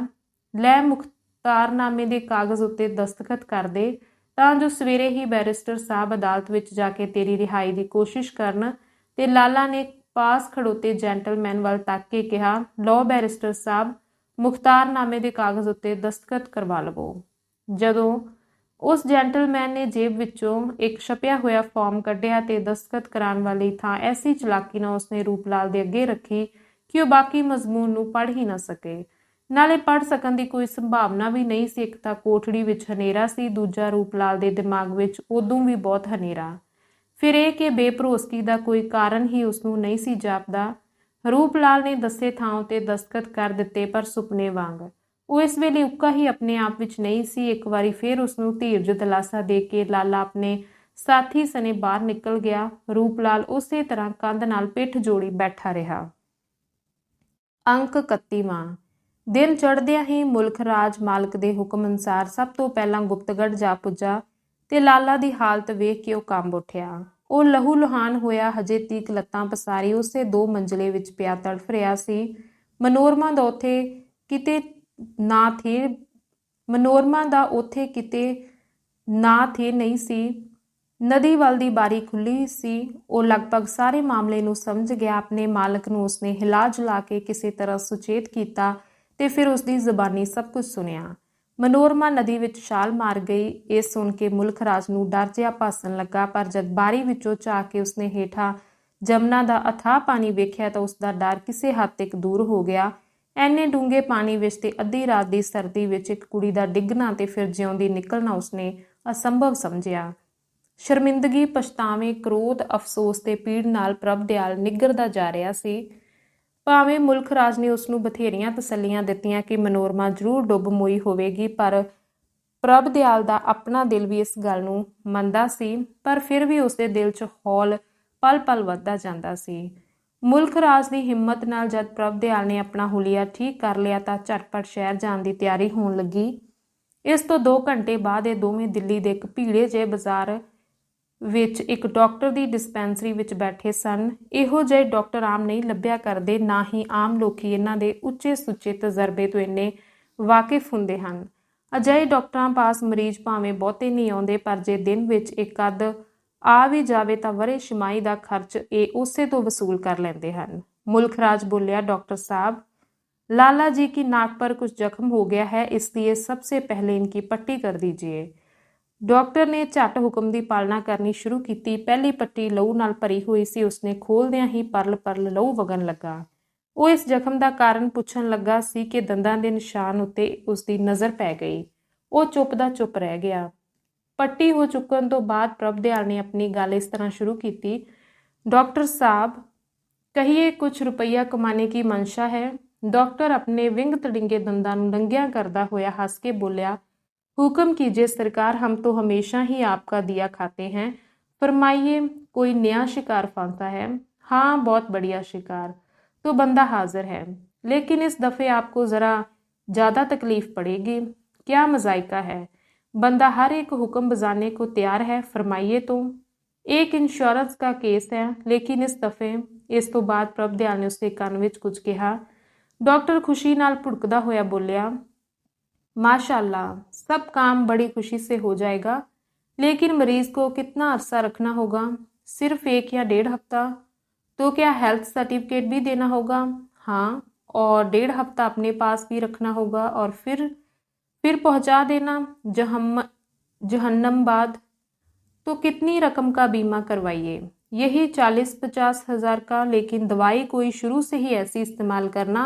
ਲੈ ਮੁਖਤਾਰਨਾਮੇ ਦੇ ਕਾਗਜ਼ ਉੱਤੇ ਦਸਤਖਤ ਕਰ ਦੇ ਤਾਂ ਜੋ ਸਵੇਰੇ ਹੀ ਬੈਰਿਸਟਰ ਸਾਹਿਬ ਅਦਾਲਤ ਵਿੱਚ ਜਾ ਕੇ ਤੇਰੀ ਰਿਹਾਈ ਦੀ ਕੋਸ਼ਿਸ਼ ਕਰਨ। ਤੇ ਲਾਲਾ ਨੇ ਪਾਸ ਖੜੋਤੇ ਜੈਂਟਲਮੈਨ ਵੱਲ ਤੱਕ ਕੇ ਕਿਹਾ, ਲਓ ਬੈਰਿਸਟਰ ਸਾਹਿਬ, ਮੁਖਤਾਰਨਾਮੇ ਦੇ ਕਾਗਜ਼ ਉੱਤੇ ਦਸਤਖਤ ਕਰਵਾ ਲਵੋ। ਜਦੋਂ ਉਸ ਜੈਂਟਲਮੈਨ ਨੇ ਜੇਬ ਵਿੱਚੋਂ ਇੱਕ ਛਪਿਆ ਹੋਇਆ ਫਾਰਮ ਕੱਢਿਆ ਤੇ ਦਸਤਖਤ ਕਰਾਉਣ ਵਾਲੀ ਥਾਂ ਐਸੀ ਚਲਾਕੀ ਨਾਲ ਉਸਨੇ ਰੂਪਲਾਲ ਦੇ ਅੱਗੇ ਰੱਖੀ ਕਿ ਉਹ ਬਾਕੀ ਮਜ਼ਮੂਨ ਨੂੰ ਪੜ੍ਹ ਹੀ ਨਾ ਸਕੇ। ਨਾਲੇ ਪੜ੍ਹ ਸਕਣ ਦੀ ਕੋਈ ਸੰਭਾਵਨਾ ਵੀ ਨਹੀਂ ਸੀ। ਇੱਕ ਤਾਂ ਕੋਠੜੀ ਵਿੱਚ ਹਨੇਰਾ ਸੀ, ਦੂਜਾ ਰੂਪਲਾਲ ਦੇ ਦਿਮਾਗ ਵਿੱਚ ਉਦੋਂ ਵੀ ਬਹੁਤ ਹਨੇਰਾ। ਫਿਰ ਇਹ ਕਿ ਬੇਭਰੋਸਗੀ ਦਾ ਕੋਈ ਕਾਰਨ ਹੀ ਉਸਨੂੰ ਨਹੀਂ ਸੀ ਜਾਪਦਾ। ਰੂਪਲਾਲ ਨੇ ਦੱਸੇ ਥਾਂ ਉੱਤੇ ਦਸਤਖਤ ਕਰ ਦਿੱਤੇ, ਪਰ ਸੁਪਨੇ ਵਾਂਗ। ਉਹ ਇਸ ਵੇਲੇ ਉੱਕਾ ਹੀ ਆਪਣੇ ਆਪ ਵਿੱਚ ਨਹੀਂ ਸੀ। ਇੱਕ ਵਾਰੀ ਫਿਰ ਉਸਨੂੰ ਧੀਰਜ ਦਿਲਾਸਾ ਦੇ ਕੇ ਲਾਲਾ ਆਪਣੇ ਸਾਥੀ ਸਣੇ ਬਾਹਰ ਨਿਕਲ ਗਿਆ। ਰੂਪਲਾਲ ਉਸੇ ਤਰ੍ਹਾਂ ਕੰਧ ਨਾਲ ਪਿੱਠ ਜੋੜੀ ਬੈਠਾ ਰਿਹਾ। ਅੰਕ 31ਵਾਂ। ਦਿਨ ਚੜ੍ਹਦਿਆਂ ਹੀ ਮੁਲਕ ਰਾਜ ਮਾਲਕ ਦੇ ਹੁਕਮ ਅਨੁਸਾਰ ਸਭ ਤੋਂ ਪਹਿਲਾਂ ਗੁਪਤਗੜ੍ਹ ਜਾ ਪੁੱਜਾ ਤੇ ਲਾਲਾ ਦੀ ਹਾਲਤ ਵੇਖ ਕੇ ਉਹ ਕੰਬ ਉੱਠਿਆ। ਉਹ ਲਹੂ ਲੁਹਾਨ ਹੋਇਆ ਹਜੇ ਤੀਕ ਲੱਤਾਂ ਪਸਾਰੀ ਉਸੇ 2 ਮੰਜ਼ਲੇ ਵਿੱਚ ਪਿਆ ਤੜਫ ਰਿਹਾ ਸੀ। ਮਨੋਰਮਾ ਦਾ ਉੱਥੇ ਕਿਤੇ ਨਾ ਥੇ ਨਹੀਂ ਸੀ। ਨਦੀ ਵੱਲ ਦੀ ਬਾਰੀ ਖੁੱਲੀ ਸੀ। ਉਹ ਲਗਭਗ ਸਾਰੇ ਮਾਮਲੇ ਨੂੰ ਸਮਝ ਗਿਆ। ਆਪਣੇ ਮਾਲਕ ਨੂੰ ਉਸਨੇ ਹਿਲਾ ਜੁਲਾ ਕੇ ਕਿਸੇ ਤਰ੍ਹਾਂ ਸੁਚੇਤ ਕੀਤਾ ਤੇ ਫਿਰ ਉਸਦੀ ਜ਼ੁਬਾਨੀ ਸਭ ਕੁਝ ਸੁਣਿਆ। ਮਨੋਰਮਾ ਨਦੀ ਵਿੱਚ ਛਾਲ ਮਾਰ ਗਈ। ਇਹ ਸੁਣ ਕੇ ਮੁਲਕ ਰਾਜ ਨੂੰ ਡਰ ਜਿਹਾ ਭਾਸਣ ਲੱਗਾ, ਪਰ ਜਦ ਬਾਰੀ ਵਿੱਚੋਂ ਝਾਕ ਕੇ ਉਸਨੇ ਹੇਠਾਂ ਜਮਨਾ ਦਾ ਅਥਾਹ ਪਾਣੀ ਵੇਖਿਆ ਤਾਂ ਉਸਦਾ ਡਰ ਕਿਸੇ ਹੱਦ ਤੱਕ ਦੂਰ ਹੋ ਗਿਆ। ਐਨੇ ਡੂੰਘੇ ਪਾਣੀ ਵਿੱਚ ਤੇ ਅੱਧੀ ਰਾਤ ਦੀ ਸਰਦੀ ਵਿੱਚ ਇੱਕ ਕੁੜੀ ਦਾ ਡਿੱਗਣਾ ਤੇ ਫਿਰ ਜਿਉਂਦੀ ਨਿਕਲਣਾ ਉਸਨੇ ਅਸੰਭਵ ਸਮਝਿਆ। ਸ਼ਰਮਿੰਦਗੀ, ਪਛਤਾਵੇ, ਕ੍ਰੋਧ, ਅਫਸੋਸ ਤੇ ਪੀੜ ਨਾਲ ਪ੍ਰਭਦਿਆਲ ਨਿੱਘਰਦਾ ਜਾ ਰਿਹਾ ਸੀ। ਭਾਵੇਂ ਮੁਲਕ ਰਾਜ ਨੇ ਉਸਨੂੰ ਬਥੇਰੀਆਂ ਤਸੱਲੀਆਂ ਦਿੱਤੀਆਂ ਕਿ ਮਨੋਰਮਾ ਜ਼ਰੂਰ ਡੁੱਬ ਮੋਈ ਹੋਵੇਗੀ, ਪਰ ਪ੍ਰਭਦਿਆਲ ਦਾ ਆਪਣਾ ਦਿਲ ਵੀ ਇਸ ਗੱਲ ਨੂੰ ਮੰਨਦਾ ਸੀ। ਪਰ ਫਿਰ ਵੀ ਉਸਦੇ ਦਿਲ 'ਚ ਹੌਲ ਪਲ ਪਲ ਵੱਧਦਾ ਜਾਂਦਾ ਸੀ। ਮੁਲਕ ਰਾਜ ਦੀ ਹਿੰਮਤ ਨਾਲ ਜਦ ਪ੍ਰਭਦਿਆਲ ਨੇ ਆਪਣਾ ਹੁਲੀਆ ਠੀਕ ਕਰ ਲਿਆ ਤਾਂ ਝਟਪਟ ਸ਼ਹਿਰ ਜਾਣ ਦੀ ਤਿਆਰੀ ਹੋਣ ਲੱਗੀ। ਇਸ ਤੋਂ 2 ਘੰਟੇ ਬਾਅਦ ਇਹ ਦੋਵੇਂ ਦਿੱਲੀ ਦੇ ਇੱਕ ਭੀੜੇ ਜਿਹੇ ਬਾਜ਼ਾਰ ਵਿੱਚ ਇੱਕ ਡਾਕਟਰ ਦੀ ਡਿਸਪੈਂਸਰੀ ਵਿੱਚ ਬੈਠੇ ਸਨ। ਇਹੋ ਜਿਹੇ ਡਾਕਟਰ ਆਮ ਨਹੀਂ ਲੱਭਿਆ ਕਰਦੇ, ਨਾ ਹੀ ਆਮ ਲੋਕੀ ਇਹਨਾਂ ਦੇ ਉੱਚੇ ਸੁੱਚੇ ਤਜਰਬੇ ਤੋਂ ਇੰਨੇ ਵਾਕਿਫ ਹੁੰਦੇ ਹਨ। ਅਜਿਹੇ ਡਾਕਟਰਾਂ ਪਾਸ ਮਰੀਜ਼ ਭਾਵੇਂ ਬਹੁਤੇ ਨਹੀਂ ਆਉਂਦੇ, ਪਰ ਜੇ ਦਿਨ ਵਿੱਚ ਇੱਕ ਅੱਧ ਆ ਵੀ ਜਾਵੇ ਤਾਂ ਵਰੇ ਛਮਾਈ ਦਾ ਖਰਚ ਇਹ ਉਸੇ ਤੋਂ ਵਸੂਲ ਕਰ ਲੈਂਦੇ ਹਨ। ਮੁਲਕ ਰਾਜ ਬੋਲਿਆ, डॉक्टर साहब, लाला जी की नाक पर कुछ जख्म हो गया है, इसलिए सबसे पहले इनकी पट्टी कर दीजिए। ਡਾਕਟਰ ਨੇ ਝੱਟ ਹੁਕਮ ਦੀ ਪਾਲਣਾ ਕਰਨੀ ਸ਼ੁਰੂ ਕੀਤੀ। ਪਹਿਲੀ ਪੱਟੀ ਲਹੂ ਨਾਲ ਭਰੀ ਹੋਈ ਸੀ। ਉਸਨੇ ਖੋਲਦਿਆਂ ਹੀ ਪਰਲ ਪਰਲ ਲਹੂ ਵਗਣ ਲੱਗਾ। ਉਹ ਇਸ ਜ਼ਖਮ ਦਾ ਕਾਰਨ ਪੁੱਛਣ ਲੱਗਾ ਸੀ ਕਿ ਦੰਦਾਂ ਦੇ ਨਿਸ਼ਾਨ ਉੱਤੇ ਉਸਦੀ ਨਜ਼ਰ ਪੈ ਗਈ। ਉਹ ਚੁੱਪ ਦਾ ਚੁੱਪ ਰਹਿ ਗਿਆ। ਪੱਟੀ ਹੋ ਚੁੱਕਣ ਤੋਂ ਬਾਅਦ ਪ੍ਰਭਦਿਆਲ ਨੇ ਆਪਣੀ ਗੱਲ ਇਸ ਤਰ੍ਹਾਂ ਸ਼ੁਰੂ ਕੀਤੀ, डॉक्टर साहब, कहिए कुछ रुपया कमाने की मंशा है। डॉक्टर अपने विंग तड़िंगे दंदां नूं नंगिया करदा होया हंस के बोलिया, हुक्म कीजिए सरकार, हम तो हमेशा ही आपका दिया खाते हैं। फरमाइए, कोई नया शिकार फांसा है? हाँ, बहुत बढ़िया शिकार, तो बंदा हाजिर है, लेकिन इस दफ़े आपको ज़रा ज़्यादा तकलीफ़ पड़ेगी। क्या मज़ाइका है? बंदा हर एक हुक्म बजाने को तैयार है, फरमाइए तो। एक इंश्योरेंस का केस है, लेकिन इस दफ़े। इस तो बाद प्रभदयाल ने उसके कान विच कुछ कहा। डॉक्टर खुशी नाल भुड़कदा होया बोलिया, माशाअल्लाह, सब काम बड़ी खुशी से हो जाएगा, लेकिन मरीज को कितना अरसा रखना होगा? सिर्फ 1 या 1.5 हफ्ता। तो क्या हेल्थ सर्टिफिकेट भी देना होगा? हाँ, और 1.5 हफ्ता अपने पास भी रखना होगा, और फिर पहुंचा देना जहन्नमबाद। तो कितनी रकम का बीमा करवाइए? यही 40-50 हज़ार का, लेकिन दवाई कोई शुरू से ही ऐसी इस्तेमाल करना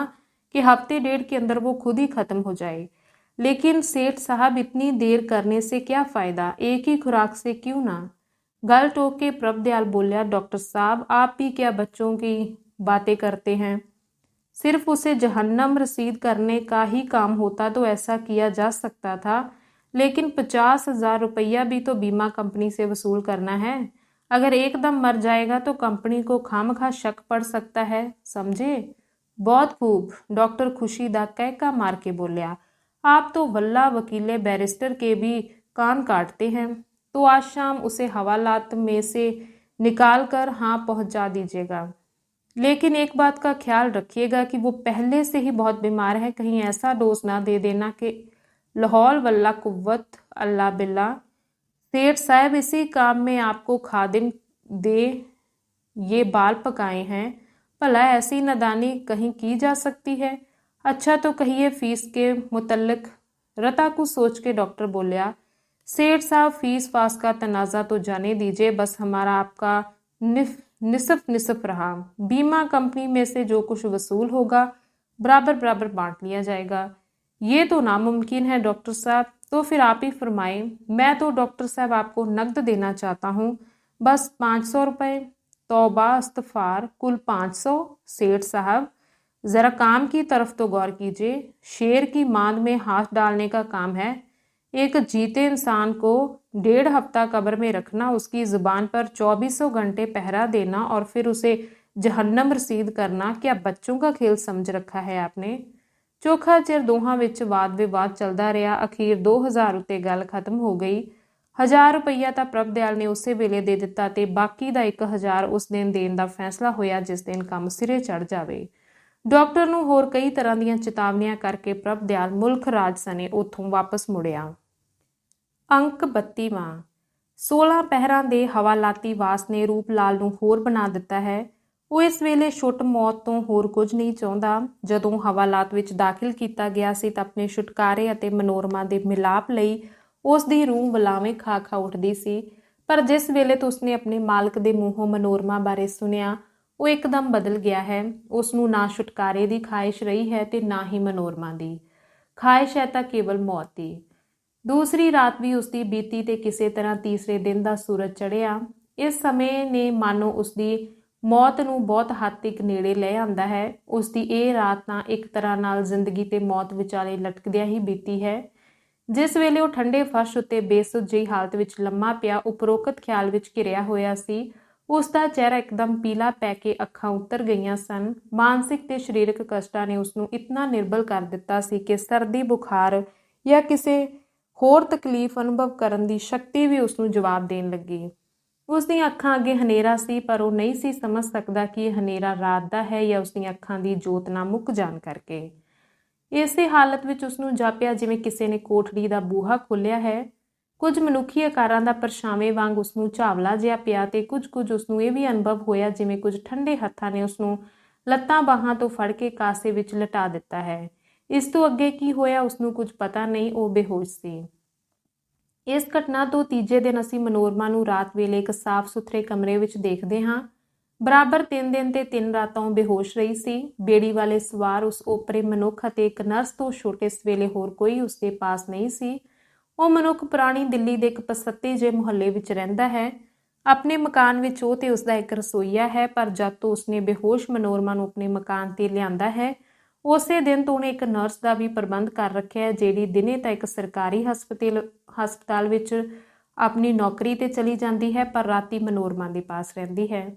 कि हफ्ते 1.5 के अंदर वो खुद ही ख़त्म हो जाए। लेकिन सेठ साहब, इतनी देर करने से क्या फ़ायदा? एक ही खुराक से क्यों ना? गल टोक के प्रभदयाल बोलिया, डॉक्टर साहब, आप भी क्या बच्चों की बातें करते हैं? सिर्फ उसे जहन्नम रसीद करने का ही काम होता तो ऐसा किया जा सकता था, लेकिन 50,000 रुपया भी तो बीमा कंपनी से वसूल करना है। अगर एकदम मर जाएगा तो कंपनी को खामखा शक पड़ सकता है, समझे? बहुत खूब, डॉक्टर खुशी दा कहका मार के बोलिया, आप तो वल्ला वकीले बैरिस्टर के भी कान काटते हैं। तो आज शाम उसे हवालात में से निकाल कर हाँ पहुंचा दीजिएगा, लेकिन एक बात का ख्याल रखिएगा कि वो पहले से ही बहुत बीमार है। कहीं ऐसा डोज ना दे देना कि लाहौल वल्ला कुव्वत अल्लाह बिल्ला। सेठ साहब, इसी काम में आपको खादिम दे ये बाल पकाए हैं, भला ऐसी नादानी कहीं की जा सकती है? अच्छा, तो कहिए फीस के मुतल्लिक। रता को सोच के डॉक्टर बोलिया, सेठ साहब, फीस फास का तनाज़ा तो जाने दीजिए, बस हमारा आपका निसफ निसफ रहा। बीमा कंपनी में से जो कुछ वसूल होगा बराबर बराबर बांट लिया जाएगा। ये तो नामुमकिन है डॉक्टर साहब। तो फिर आप ही फरमाएं। मैं तो डॉक्टर साहब आपको नकद देना चाहता हूँ, बस 500 रुपये। तौबा इस्तगफार, कुल 500? सेठ साहब, जरा काम की तरफ तो गौर कीजिए। शेर की मांद में हाथ डालने का काम है। एक जीते इंसान को 1.5 हफ्ता कब्र में रखना, उसकी जुबान पर 2400 घंटे पहरा देना और फिर उसे जहन्नम रसीद करना, क्या बच्चों का खेल समझ रखा है आपने? चोखा चिर ਦੋਹਾਂ ਵਿੱਚ ਵਾਦ ਵਿਵਾਦ ਚੱਲਦਾ ਰਿਹਾ। ਅਖੀਰ 2000 ਉੱਤੇ ਗੱਲ ਖਤਮ ਹੋ ਗਈ। 1000 ਰੁਪਈਆ ਤਾਂ ਪ੍ਰਭਦਿਆਲ ਨੇ ਉਸੇ ਵੇਲੇ ਦੇ ਦਿੱਤਾ ਤੇ ਬਾਕੀ ਦਾ 1000 ਉਸ ਦਿਨ ਦੇਣ ਦਾ ਫੈਸਲਾ ਹੋਇਆ ਜਿਸ ਦਿਨ ਕੰਮ ਸਿਰੇ ਚੜ ਜਾਵੇ। ਡਾਕਟਰ ਨੂੰ ਹੋਰ ਕਈ ਤਰ੍ਹਾਂ ਦੀਆਂ ਚੇਤਾਵਨੀਆਂ ਕਰਕੇ ਪ੍ਰਭਦਿਆਲ ਮੁਲਕ ਰਾਜ ਸਣੇ ਉੱਥੋਂ ਵਾਪਸ ਮੁੜਿਆ। ਅੰਕ 32ਵਾਂ। 16 ਪਹਿਰਾਂ ਦੇ ਹਵਾਲਾਤੀ ਵਾਸ ਨੇ ਰੂਪ ਲਾਲ ਨੂੰ ਹੋਰ ਬਣਾ ਦਿੱਤਾ ਹੈ। ਉਹ ਇਸ ਵੇਲੇ ਛੁੱਟ ਮੌਤ ਤੋਂ ਹੋਰ ਕੁਝ ਨਹੀਂ ਚਾਹੁੰਦਾ। ਜਦੋਂ ਹਵਾਲਾਤ ਵਿੱਚ ਦਾਖਲ ਕੀਤਾ ਗਿਆ ਸੀ ਤਾਂ ਆਪਣੇ ਛੁਟਕਾਰੇ ਅਤੇ ਮਨੋਰਮਾ ਦੇ ਮਿਲਾਪ ਲਈ ਉਸ ਦੀ ਰੂਹ ਵਲਾਵੇਂ ਖਾ ਖਾ ਉੱਠਦੀ ਸੀ। ਪਰ ਜਿਸ ਵੇਲੇ ਤੋਂ ਉਸਨੇ ਆਪਣੇ ਮਾਲਕ ਦੇ ਮੂੰਹੋਂ ਮਨੋਰਮਾ ਬਾਰੇ ਸੁਣਿਆ, ਉਹ ਇੱਕਦਮ ਬਦਲ ਗਿਆ ਹੈ। ਉਸ ਨੂੰ ਨਾ ਛੁਟਕਾਰੇ ਦੀ ਖਾਹਿਸ਼ ਰਹੀ ਹੈ ਤੇ ਨਾ ਹੀ ਮਨੋਰਮਾ ਦੀ। ਖਾਹਿਸ਼ ਹੈ ਤਾਂ ਕੇਵਲ ਮੌਤ ਦੀ। ਦੂਸਰੀ ਰਾਤ ਵੀ ਉਸਦੀ ਬੀਤੀ ਤੇ ਕਿਸੇ ਤਰ੍ਹਾਂ ਤੀਸਰੇ ਦਿਨ ਦਾ ਸੂਰਜ ਚੜ੍ਹਿਆ। ਇਸ ਸਮੇਂ ਨੇ ਮਾਨੋ ਉਸਦੀ ਮੌਤ ਨੂੰ ਬਹੁਤ ਹੱਦ ਤੱਕ ਨੇੜੇ ਲੈ ਆਂਦਾ ਹੈ। ਉਸਦੀ ਇਹ ਰਾਤ ਤਾਂ ਇੱਕ ਤਰ੍ਹਾਂ ਨਾਲ ਜ਼ਿੰਦਗੀ ਤੇ ਮੌਤ ਵਿਚਾਲੇ ਲਟਕਦਿਆਂ ਹੀ ਬੀਤੀ ਹੈ। ਜਿਸ ਵੇਲੇ ਉਹ ਠੰਡੇ ਫਰਸ਼ ਉੱਤੇ ਬੇਸੁੱਧ ਜਿਹੀ ਹਾਲਤ ਵਿੱਚ ਲੰਮਾ ਪਿਆ ਉਪਰੋਕਤ ਖਿਆਲ ਵਿੱਚ ਘਿਰਿਆ ਹੋਇਆ ਸੀ, ਉਸ ਦਾ ਚਿਹਰਾ ਇੱਕਦਮ ਪੀਲਾ ਪੈ ਕੇ ਅੱਖਾਂ ਉੱਤਰ ਗਈਆਂ ਸਨ। ਮਾਨਸਿਕ ਤੇ ਸਰੀਰਕ ਕਸ਼ਟਾਂ ਨੇ ਉਸਨੂੰ ਇਤਨਾ ਨਿਰਬਲ ਕਰ ਦਿੱਤਾ ਸੀ ਕਿ ਸਰਦੀ, ਬੁਖਾਰ ਜਾਂ ਕਿਸੇ ਹੋਰ ਤਕਲੀਫ ਅਨੁਭਵ ਕਰਨ ਦੀ ਸ਼ਕਤੀ ਵੀ ਉਸਨੂੰ ਜਵਾਬ ਦੇਣ ਲੱਗੀ। ਉਸ ਦੀਆਂ ਅੱਖਾਂ ਅੱਗੇ ਹਨੇਰਾ ਸੀ, ਪਰ ਉਹ ਨਹੀਂ ਸੀ ਸਮਝ ਸਕਦਾ ਕਿ ਇਹ ਹਨੇਰਾ ਰਾਤ ਦਾ ਹੈ ਜਾਂ ਉਸਦੀਆਂ ਅੱਖਾਂ ਦੀ ਜੋਤ ਨਾ ਮੁੱਕ ਜਾਣ ਕਰਕੇ। ਇਸੇ ਹਾਲਤ ਵਿੱਚ ਉਸਨੂੰ ਜਾਪਿਆ ਜਿਵੇਂ ਕਿਸੇ ਨੇ ਕੋਠੜੀ ਦਾ ਬੂਹਾ ਖੋਲ੍ਹਿਆ ਹੈ। ਕੁਝ ਮਨੁੱਖੀ ਆਕਾਰਾਂ ਦਾ ਪਰਛਾਵੇਂ ਵਾਂਗ ਉਸਨੂੰ ਝਾਵਲਾ ਜਿਹਾ ਪਿਆ ਤੇ ਕੁਝ ਉਸਨੂੰ ਇਹ ਵੀ ਅਨੁਭਵ ਹੋਇਆ ਜਿਵੇਂ ਕੁਝ ਠੰਡੇ ਹੱਥਾਂ ਨੇ ਉਸਨੂੰ ਲੱਤਾਂ ਬਾਹਾਂ ਤੋਂ ਫੜ ਕੇ ਕਾਸੇ ਵਿੱਚ ਲਟਾ ਦਿੱਤਾ ਹੈ। ਇਸ ਤੋਂ ਅੱਗੇ ਕੀ ਹੋਇਆ ਉਸਨੂੰ ਕੁਝ ਪਤਾ ਨਹੀਂ। ਉਹ ਬੇਹੋਸ਼ ਸੀ। ਇਸ ਘਟਨਾ ਤੋਂ ਤੀਜੇ ਦਿਨ ਅਸੀਂ ਮਨੋਰਮਾ ਨੂੰ ਰਾਤ ਵੇਲੇ ਇੱਕ ਸਾਫ਼ ਸੁਥਰੇ ਕਮਰੇ ਵਿੱਚ ਦੇਖਦੇ ਹਾਂ। ਬਰਾਬਰ 3 ਦਿਨ ਤੇ 3 ਰਾਤਾਂ ਉਹ ਬੇਹੋਸ਼ ਰਹੀ ਸੀ। ਬੇੜੀ ਵਾਲੇ ਸਵਾਰ, ਉਸ ਓਪਰੇ ਮਨੁੱਖ ਅਤੇ ਇੱਕ ਨਰਸ ਤੋਂ ਛੋਟੇ ਇਸ ਵੇਲੇ ਹੋਰ ਕੋਈ ਉਸਦੇ ਪਾਸ ਨਹੀਂ ਸੀ। ਉਹ ਮਨੁੱਖ ਪੁਰਾਣੀ ਦਿੱਲੀ ਦੇ ਇੱਕ ਪਸੱਤੇ ਜਿਹੇ ਮੁਹੱਲੇ ਵਿੱਚ ਰਹਿੰਦਾ ਹੈ। ਆਪਣੇ ਮਕਾਨ ਵਿੱਚ ਉਹ ਤੇ ਉਸਦਾ ਇੱਕ ਰਸੋਈਆ ਹੈ, ਪਰ ਜਦ ਤੋਂ ਉਸਨੇ ਬੇਹੋਸ਼ ਮਨੋਰਮਾ ਨੂੰ ਆਪਣੇ ਮਕਾਨ ਤੇ ਲਿਆਂਦਾ ਹੈ, ਉਸੇ ਦਿਨ ਤੋਂ ਉਹਨੇ ਇੱਕ ਨਰਸ ਦਾ ਵੀ ਪ੍ਰਬੰਧ ਕਰ ਰੱਖਿਆ ਹੈ, ਜਿਹੜੀ ਦਿਨੇ ਤਾਂ ਇੱਕ ਸਰਕਾਰੀ ਹਸਪਤਾਲ ਵਿੱਚ ਆਪਣੀ ਨੌਕਰੀ ਤੇ ਚਲੀ ਜਾਂਦੀ ਹੈ, ਪਰ ਰਾਤੀ ਮਨੋਰਮਾ ਦੇ ਪਾਸ ਰਹਿੰਦੀ ਹੈ।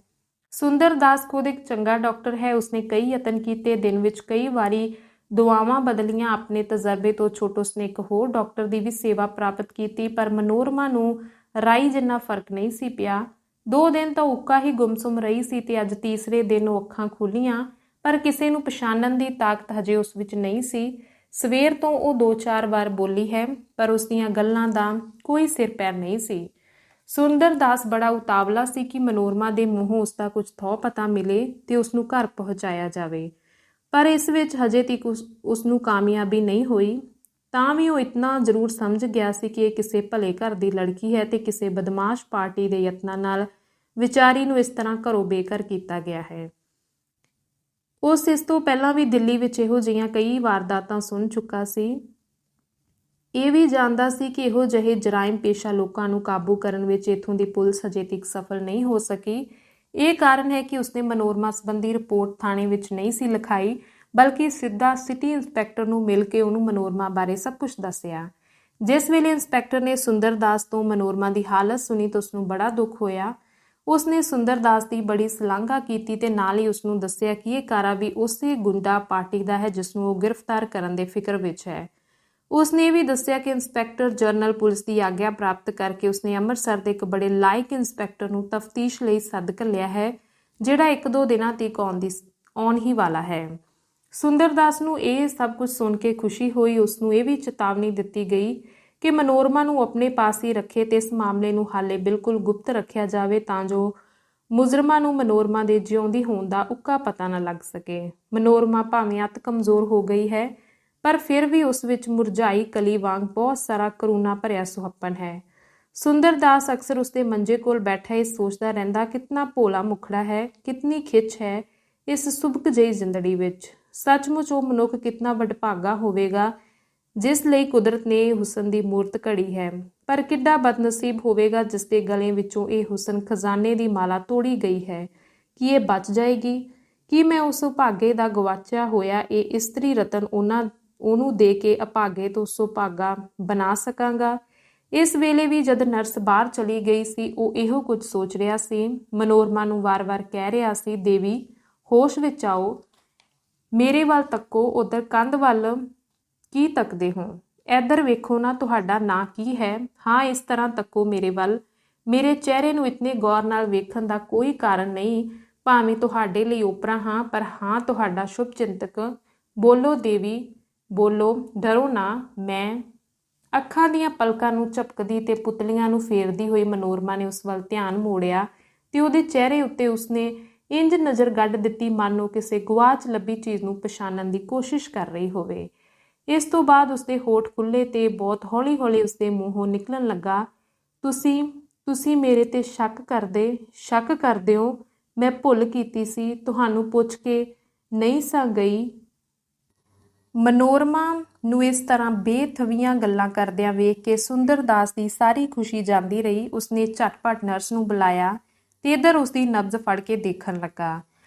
ਸੁੰਦਰ ਦਾਸ ਖੁਦ ਇੱਕ ਚੰਗਾ ਡਾਕਟਰ ਹੈ। ਉਸਨੇ ਕਈ ਯਤਨ ਕੀਤੇ, ਦਿਨ ਵਿੱਚ ਕਈ ਵਾਰੀ ਦੁਆਵਾਂ ਬਦਲੀਆਂ। ਆਪਣੇ ਤਜਰਬੇ ਤੋਂ ਛੋਟ ਉਸਨੇ ਇੱਕ ਹੋਰ ਡਾਕਟਰ ਦੀ ਵੀ ਸੇਵਾ ਪ੍ਰਾਪਤ ਕੀਤੀ, ਪਰ ਮਨੋਰਮਾ ਨੂੰ ਰਾਈ ਜਿੰਨਾ ਫਰਕ ਨਹੀਂ ਸੀ ਪਿਆ। 2 ਦਿਨ ਤਾਂ ਉੱਕਾ ਹੀ ਗੁੰਮਸੁੰਮ ਰਹੀ ਸੀ ਤੇ ਅੱਜ ਤੀਸਰੇ ਦਿਨ ਉਹ ਅੱਖਾਂ ਖੋਲ੍ਹੀਆਂ, ਪਰ ਕਿਸੇ ਨੂੰ ਪਛਾਣਨ ਦੀ ਤਾਕਤ ਹਜੇ ਉਸ ਵਿੱਚ ਨਹੀਂ ਸੀ। ਸਵੇਰ ਤੋਂ ਉਹ 2-4 ਵਾਰ ਬੋਲੀ ਹੈ, ਪਰ ਉਸ ਦੀਆਂ ਗੱਲਾਂ ਦਾ ਕੋਈ ਸਿਰ ਪੈਰ ਨਹੀਂ ਸੀ। ਸੁੰਦਰ ਦਾਸ ਬੜਾ ਉਤਾਵਲਾ ਸੀ ਕਿ ਮਨੋਰਮਾ ਦੇ ਮੂੰਹੋਂ ਉਸਦਾ ਕੁਝ ਥਹੁ ਪਤਾ ਮਿਲੇ ਤੇ ਉਸਨੂੰ ਘਰ ਪਹੁੰਚਾਇਆ ਜਾਵੇ, ਪਰ ਇਸ ਵਿੱਚ ਹਜੇ ਤੱਕ ਉਸਨੂੰ ਕਾਮਯਾਬੀ ਨਹੀਂ ਹੋਈ। ਤਾਂ ਵੀ ਉਹ ਇਤਨਾ ਜ਼ਰੂਰ ਸਮਝ ਗਿਆ ਸੀ ਕਿ ਇਹ ਕਿਸੇ ਭਲੇ ਘਰ ਦੀ ਲੜਕੀ ਹੈ ਤੇ ਕਿਸੇ ਬਦਮਾਸ਼ ਪਾਰਟੀ ਦੇ ਯਤਨਾਂ ਨਾਲ ਵਿਚਾਰੀ ਨੂੰ ਇਸ ਤਰ੍ਹਾਂ ਘਰੋਂ ਬੇਘਰ ਕੀਤਾ ਗਿਆ ਹੈ। ਉਸ ਇਸ ਤੋਂ ਪਹਿਲਾਂ ਵੀ ਦਿੱਲੀ ਵਿੱਚ ਇਹੋ ਜਿਹੀਆਂ ਕਈ ਵਾਰਦਾਤਾਂ ਸੁਣ ਚੁੱਕਾ ਸੀ। ਇਹ ਵੀ ਜਾਣਦਾ ਸੀ ਕਿ ਇਹੋ ਜਿਹੇ ਜਰਾਇਮ ਪੇਸ਼ਾ ਲੋਕਾਂ ਨੂੰ ਕਾਬੂ ਕਰਨ ਵਿੱਚ ਇੱਥੋਂ ਦੀ ਪੁਲਿਸ ਹਜੇ ਤੱਕ ਸਫਲ ਨਹੀਂ ਹੋ ਸਕੀ। ਇਹ ਕਾਰਨ ਹੈ ਕਿ ਉਸਨੇ ਮਨੋਰਮਾ ਸੰਬੰਧੀ ਰਿਪੋਰਟ ਥਾਣੇ ਵਿੱਚ ਨਹੀਂ ਸੀ ਲਿਖਾਈ, ਬਲਕਿ ਸਿੱਧਾ ਸਿਟੀ ਇੰਸਪੈਕਟਰ ਨੂੰ ਮਿਲ ਕੇ ਉਹਨੂੰ ਮਨੋਰਮਾ ਬਾਰੇ ਸਭ ਕੁਝ ਦੱਸਿਆ। ਜਿਸ ਵੇਲੇ ਇੰਸਪੈਕਟਰ ਨੇ ਸੁੰਦਰ ਦਾਸ ਤੋਂ ਮਨੋਰਮਾ ਦੀ ਹਾਲਤ ਸੁਣੀ ਤਾਂ ਉਸਨੂੰ ਬੜਾ ਦੁੱਖ ਹੋਇਆ। ਉਸਨੇ ਸੁੰਦਰ ਦਾਸ ਦੀ ਬੜੀ ਸ਼ਲਾਘਾ ਕੀਤੀ ਤੇ ਨਾਲ ਹੀ ਉਸਨੂੰ ਦੱਸਿਆ ਕਿ ਇਹ ਕਾਰਾ ਵੀ ਉਸੇ ਗੁੰਡਾ ਪਾਰਟੀ ਦਾ ਹੈ ਜਿਸ ਨੂੰ ਉਹ ਗ੍ਰਿਫਤਾਰ ਕਰਨ ਦੇ ਫਿਕਰ ਵਿੱਚ ਹੈ। ਉਸਨੇ ਵੀ ਦੱਸਿਆ ਕਿ ਇੰਸਪੈਕਟਰ ਜਨਰਲ ਪੁਲਿਸ ਦੀ ਆਗਿਆ ਪ੍ਰਾਪਤ ਕਰਕੇ ਉਸਨੇ ਅੰਮ੍ਰਿਤਸਰ ਦੇ ਇੱਕ ਬੜੇ ਲਾਇਕ ਇੰਸਪੈਕਟਰ ਨੂੰ ਤਫਤੀਸ਼ ਲਈ ਸੱਦ ਘੱਲਿਆ ਹੈ, ਜਿਹੜਾ 1-2 ਦਿਨਾਂ ਤੱਕ ਆਉਣ ਹੀ ਵਾਲਾ ਹੈ। ਸੁੰਦਰ ਦਾਸ ਨੂੰ ਇਹ ਸਭ ਕੁਝ ਸੁਣ ਕੇ ਖੁਸ਼ੀ ਹੋਈ। ਉਸਨੂੰ ਇਹ ਵੀ ਚੇਤਾਵਨੀ ਦਿੱਤੀ ਗਈ ਕਿ ਮਨੋਰਮਾ ਨੂੰ ਆਪਣੇ ਪਾਸ ਹੀ ਰੱਖੇ ਤੇ ਇਸ ਮਾਮਲੇ ਨੂੰ ਹਾਲੇ ਬਿਲਕੁਲ ਗੁਪਤ ਰੱਖਿਆ ਜਾਵੇ ਤਾਂ ਜੋ ਮੁਜਰਮਾਂ ਨੂੰ ਮਨੋਰਮਾ ਦੇ ਜਿਉਂਦੀ ਹੋਣ ਦਾ ਉੱਕਾ ਪਤਾ ਨਾ ਲੱਗ ਸਕੇ। ਮਨੋਰਮਾ ਭਾਵੇਂ ਅਤ ਕਮਜ਼ੋਰ ਹੋ ਗਈ ਹੈ, ਪਰ ਫਿਰ ਵੀ ਉਸ ਵਿੱਚ ਮੁਰਝਾਈ ਕਲੀ ਵਾਂਗ ਬਹੁਤ ਸਾਰਾ ਕਰੂਣਾ ਭਰਿਆ ਸੁਹੱਪਣ ਹੈ। ਸੁੰਦਰਦਾਸ ਅਕਸਰ ਉਸਦੇ ਮੰਜੇ ਕੋਲ ਬੈਠਾ ਇਹ ਸੋਚਦਾ ਰਹਿੰਦਾ, ਕਿਤਨਾ ਭੋਲਾ ਮੁਖੜਾ ਹੈ, ਕਿਤਨੀ ਖਿੱਚ ਹੈ ਇਸ ਸੁਭਕ ਜਿਹੀ ਜ਼ਿੰਦੜੀ ਵਿੱਚ। ਸੱਚਮੁੱਚ ਉਹ ਮਨੁੱਖ ਕਿਤਨਾ ਵਡਭਾਗਾ ਹੋਵੇਗਾ ਜਿਸ ਲਈ ਕੁਦਰਤ ਨੇ ਇਹ ਹੁਸਨ ਦੀ ਮੂਰਤ ਘੜੀ ਹੈ। ਪਰ ਕਿੱਡਾ ਬਦਨਸੀਬ ਹੋਵੇਗਾ ਜਿਸ ਦੇ ਗਲੇ ਵਿੱਚੋਂ ਇਹ ਹੁਸਨ ਖਜ਼ਾਨੇ ਦੀ ਮਾਲਾ ਤੋੜੀ ਗਈ ਹੈ। ਕੀ ਇਹ ਬਚ ਜਾਏਗੀ? ਕੀ ਮੈਂ ਉਸ ਸੁਭਾਗੇ ਦਾ ਗਵਾਚਿਆ ਹੋਇਆ ਇਹ ਇਸਤਰੀ ਰਤਨ ਉਹਨੂੰ ਦੇ ਕੇ ਅਭਾਗੇ ਤੋਂ ਸੁਭਾਗਾ ਬਣਾ ਸਕਾਂਗਾ? ਇਸ ਵੇਲੇ ਵੀ ਜਦ ਨਰਸ ਬਾਹਰ ਚਲੀ ਗਈ ਸੀ, ਉਹ ਇਹੋ ਕੁਝ ਸੋਚ ਰਿਹਾ ਸੀ। ਮਨੋਰਮਾ ਨੂੰ ਵਾਰ-ਵਾਰ ਕਹਿ ਰਿਹਾ ਸੀ, ਦੇਵੀ ਹੋਸ਼ ਵਿੱਚ ਆਓ, ਮੇਰੇ ਵੱਲ ਤੱਕੋ, ਉਧਰ ਕੰਧ ਵੱਲ ਕੀ ਤੱਕਦੇ ਹੋ? ਇੱਧਰ ਵੇਖੋ ਨਾ, ਤੁਹਾਡਾ ਨਾਂ ਕੀ ਹੈ? ਹਾਂ, ਇਸ ਤਰ੍ਹਾਂ ਤੱਕੋ ਮੇਰੇ ਵੱਲ। ਮੇਰੇ ਚਿਹਰੇ ਨੂੰ ਇਤਨੇ ਗੌਰ ਨਾਲ ਵੇਖਣ ਦਾ ਕੋਈ ਕਾਰਨ ਨਹੀਂ, ਭਾਵੇਂ ਤੁਹਾਡੇ ਲਈ ਓਪਰਾ ਹਾਂ, ਪਰ ਹਾਂ ਤੁਹਾਡਾ ਸ਼ੁਭ ਚਿੰਤਕ। ਬੋਲੋ ਦੇਵੀ, ਬੋਲੋ, ਡਰੋ ਨਾ। ਮੈਂ ਅੱਖਾਂ ਦੀਆਂ ਪਲਕਾਂ ਨੂੰ ਝਪਕਦੀ ਤੇ ਪੁਤਲੀਆਂ ਨੂੰ ਫੇਰਦੀ ਹੋਈ ਮਨੋਰਮਾ ਨੇ ਉਸ ਵੱਲ ਧਿਆਨ ਮੋੜਿਆ ਤੇ ਉਹਦੇ ਚਿਹਰੇ ਉੱਤੇ ਉਸਨੇ ਇੰਜ ਨਜ਼ਰ ਗੱਡ ਦਿੱਤੀ ਮਾਨੋ ਕਿਸੇ ਗੁਆਚ ਲੱਭੀ ਚੀਜ਼ ਨੂੰ ਪਛਾਣਨ ਦੀ ਕੋਸ਼ਿਸ਼ ਕਰ ਰਹੀ ਹੋਵੇ। ਇਸ ਤੋਂ ਬਾਅਦ ਉਸਦੇ ਹੋਠ ਖੁੱਲੇ ਤੇ ਬਹੁਤ ਹੌਲੀ-ਹੌਲੀ ਉਸਦੇ ਮੂੰਹੋਂ ਨਿਕਲਣ ਲੱਗਾ, ਤੁਸੀਂ ਮੇਰੇ ਤੇ ਸ਼ੱਕ ਕਰਦੇ ਹੋ? ਮੈਂ ਭੁੱਲ ਕੀਤੀ ਸੀ, ਤੁਹਾਨੂੰ ਪੁੱਛ ਕੇ ਨਹੀਂ ਸਾਂ ਗਈ। ਮਨੋਰਮਾ ਨੂੰ ਇਸ ਤਰ੍ਹਾਂ ਬੇਥਵੀਆਂ ਗੱਲਾਂ ਕਰਦਿਆਂ ਵੇਖ ਕੇ ਸੁੰਦਰਦਾਸ ਦੀ ਸਾਰੀ ਖੁਸ਼ੀ ਜਾਂਦੀ ਰਹੀ। ਉਸਨੇ ਝਟਪਟ ਨਰਸ ਨੂੰ ਬੁਲਾਇਆ ਤੇ ਇੱਧਰ ਉਸਦੀ ਨਬਜ਼ ਫੜ ਕੇ ਦੇਖਣ ਲੱਗਾ।